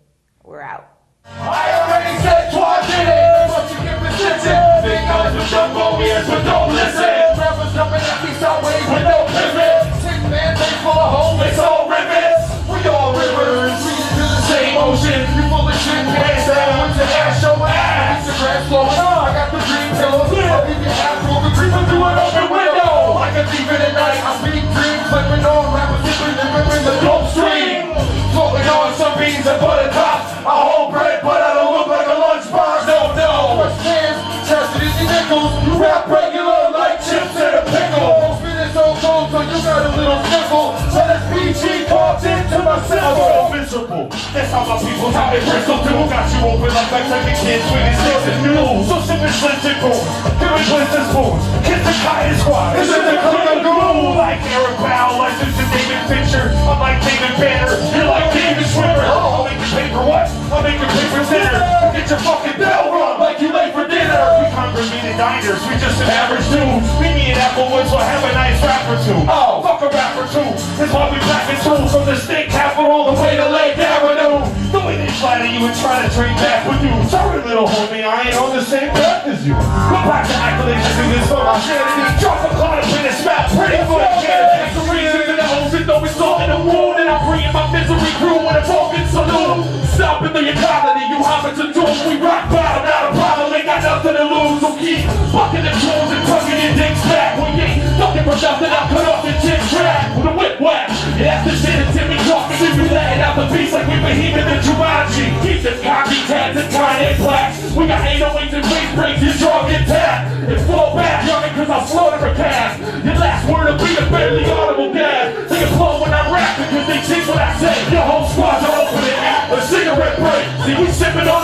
We're out. I already said twice did it, but you get resistant. Big guns with jumbo ears, but don't listen. Rappers jumping at me sideways with no pivot. Sick man, they full of holes, it's all rivets. We all rivers, we do the same ocean. You full of shit, pants down, with your ass show ass. Instagram flowing on, I got the dream killer. I'll give you half through the creep through an open window. Like a thief in the night, I speak dreams, flipping on rappers, dipping in the dope stream. Floating on some beans and butter tops. I hold bread, but I don't look like a lunchbox. No. First hands, tested in your nickels. You rap regular like chips in a pickle. Spinning so cold, so you got a little sniffle. So this PG carved into my symbol. I'm miserable. That's how my people how they Bristol do. Got you open like Mexican kids with these sticks and mules. So ship it slipsicle. Give it blister spoons. Kiss the Kite Squad. This is the clear groove. Like Eric Powell, licensed to David Fincher. I'm like David Banner. You're like David Schwimmer. I'll make your paper what? I'll make your paper thinner. Get your fucking bell rung like you late for dinner. We congregated diners. We just an average dudes. Meet me in Applewoods. We'll have a nice rap or two. Oh, fuck a rap or two. That's why we packing tools from the state capital all the way to Lake Avenue. The way they flatter you and try to trade back with you. Sorry, little homie, I ain't on the same path as you. Go back to accolades and do this for my sanity. Drop a card up in a smack, pretty for the candidate. The reason that the ocean though it's all in the wound. And I'm bringing my misery crew with a broken saloon. Stopping the economy, you hopping to doom. We rock bottom, not a problem, ain't got nothing to lose. So keep bucking the clothes and tucking your dicks back. We ain't looking for nothing, I'll cut off the tick track with a whip whack. Yeah, that's the shit that Timmy talking. We be letting out the beats like we behemoth and Jumanji. Keep the copycats and tiny plaques. We got 808s and bass breaks, your jaw get tapped. And fall back, youngin', cause I'll slaughter a cast. Your last word will be a barely audible gas. They applaud when I rap because they think what I say. Your whole squad's are opening a cigarette break. See, we sipping on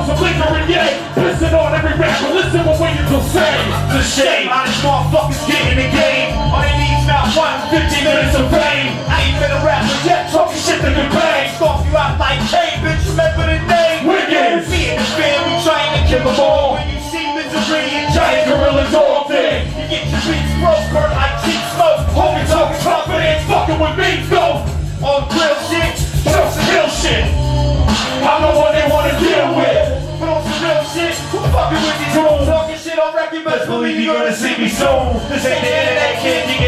some liquor and yay. Pissing on every rapper, listen, we're waiting till say. It's a shame, honest motherfuckers get in the game. All they need's not 150 minutes of fame. I ain't been a rapper yet, talking shit that can bang. Stalk you out like, hey, bitch, remember the name? Wiggins. Me and the fam, we trying to kill them all. When you see Mr. a dog thing. You get your beats broke, burn like cheap smoke. Hogan talking confidence, fucking with me, go. On real shit, some real shit. I'm the one they wanna deal with. But on some real shit, who fucking with these hoes? Talking shit on record, best believe you're gonna see me soon. This ain't the internet, kid, you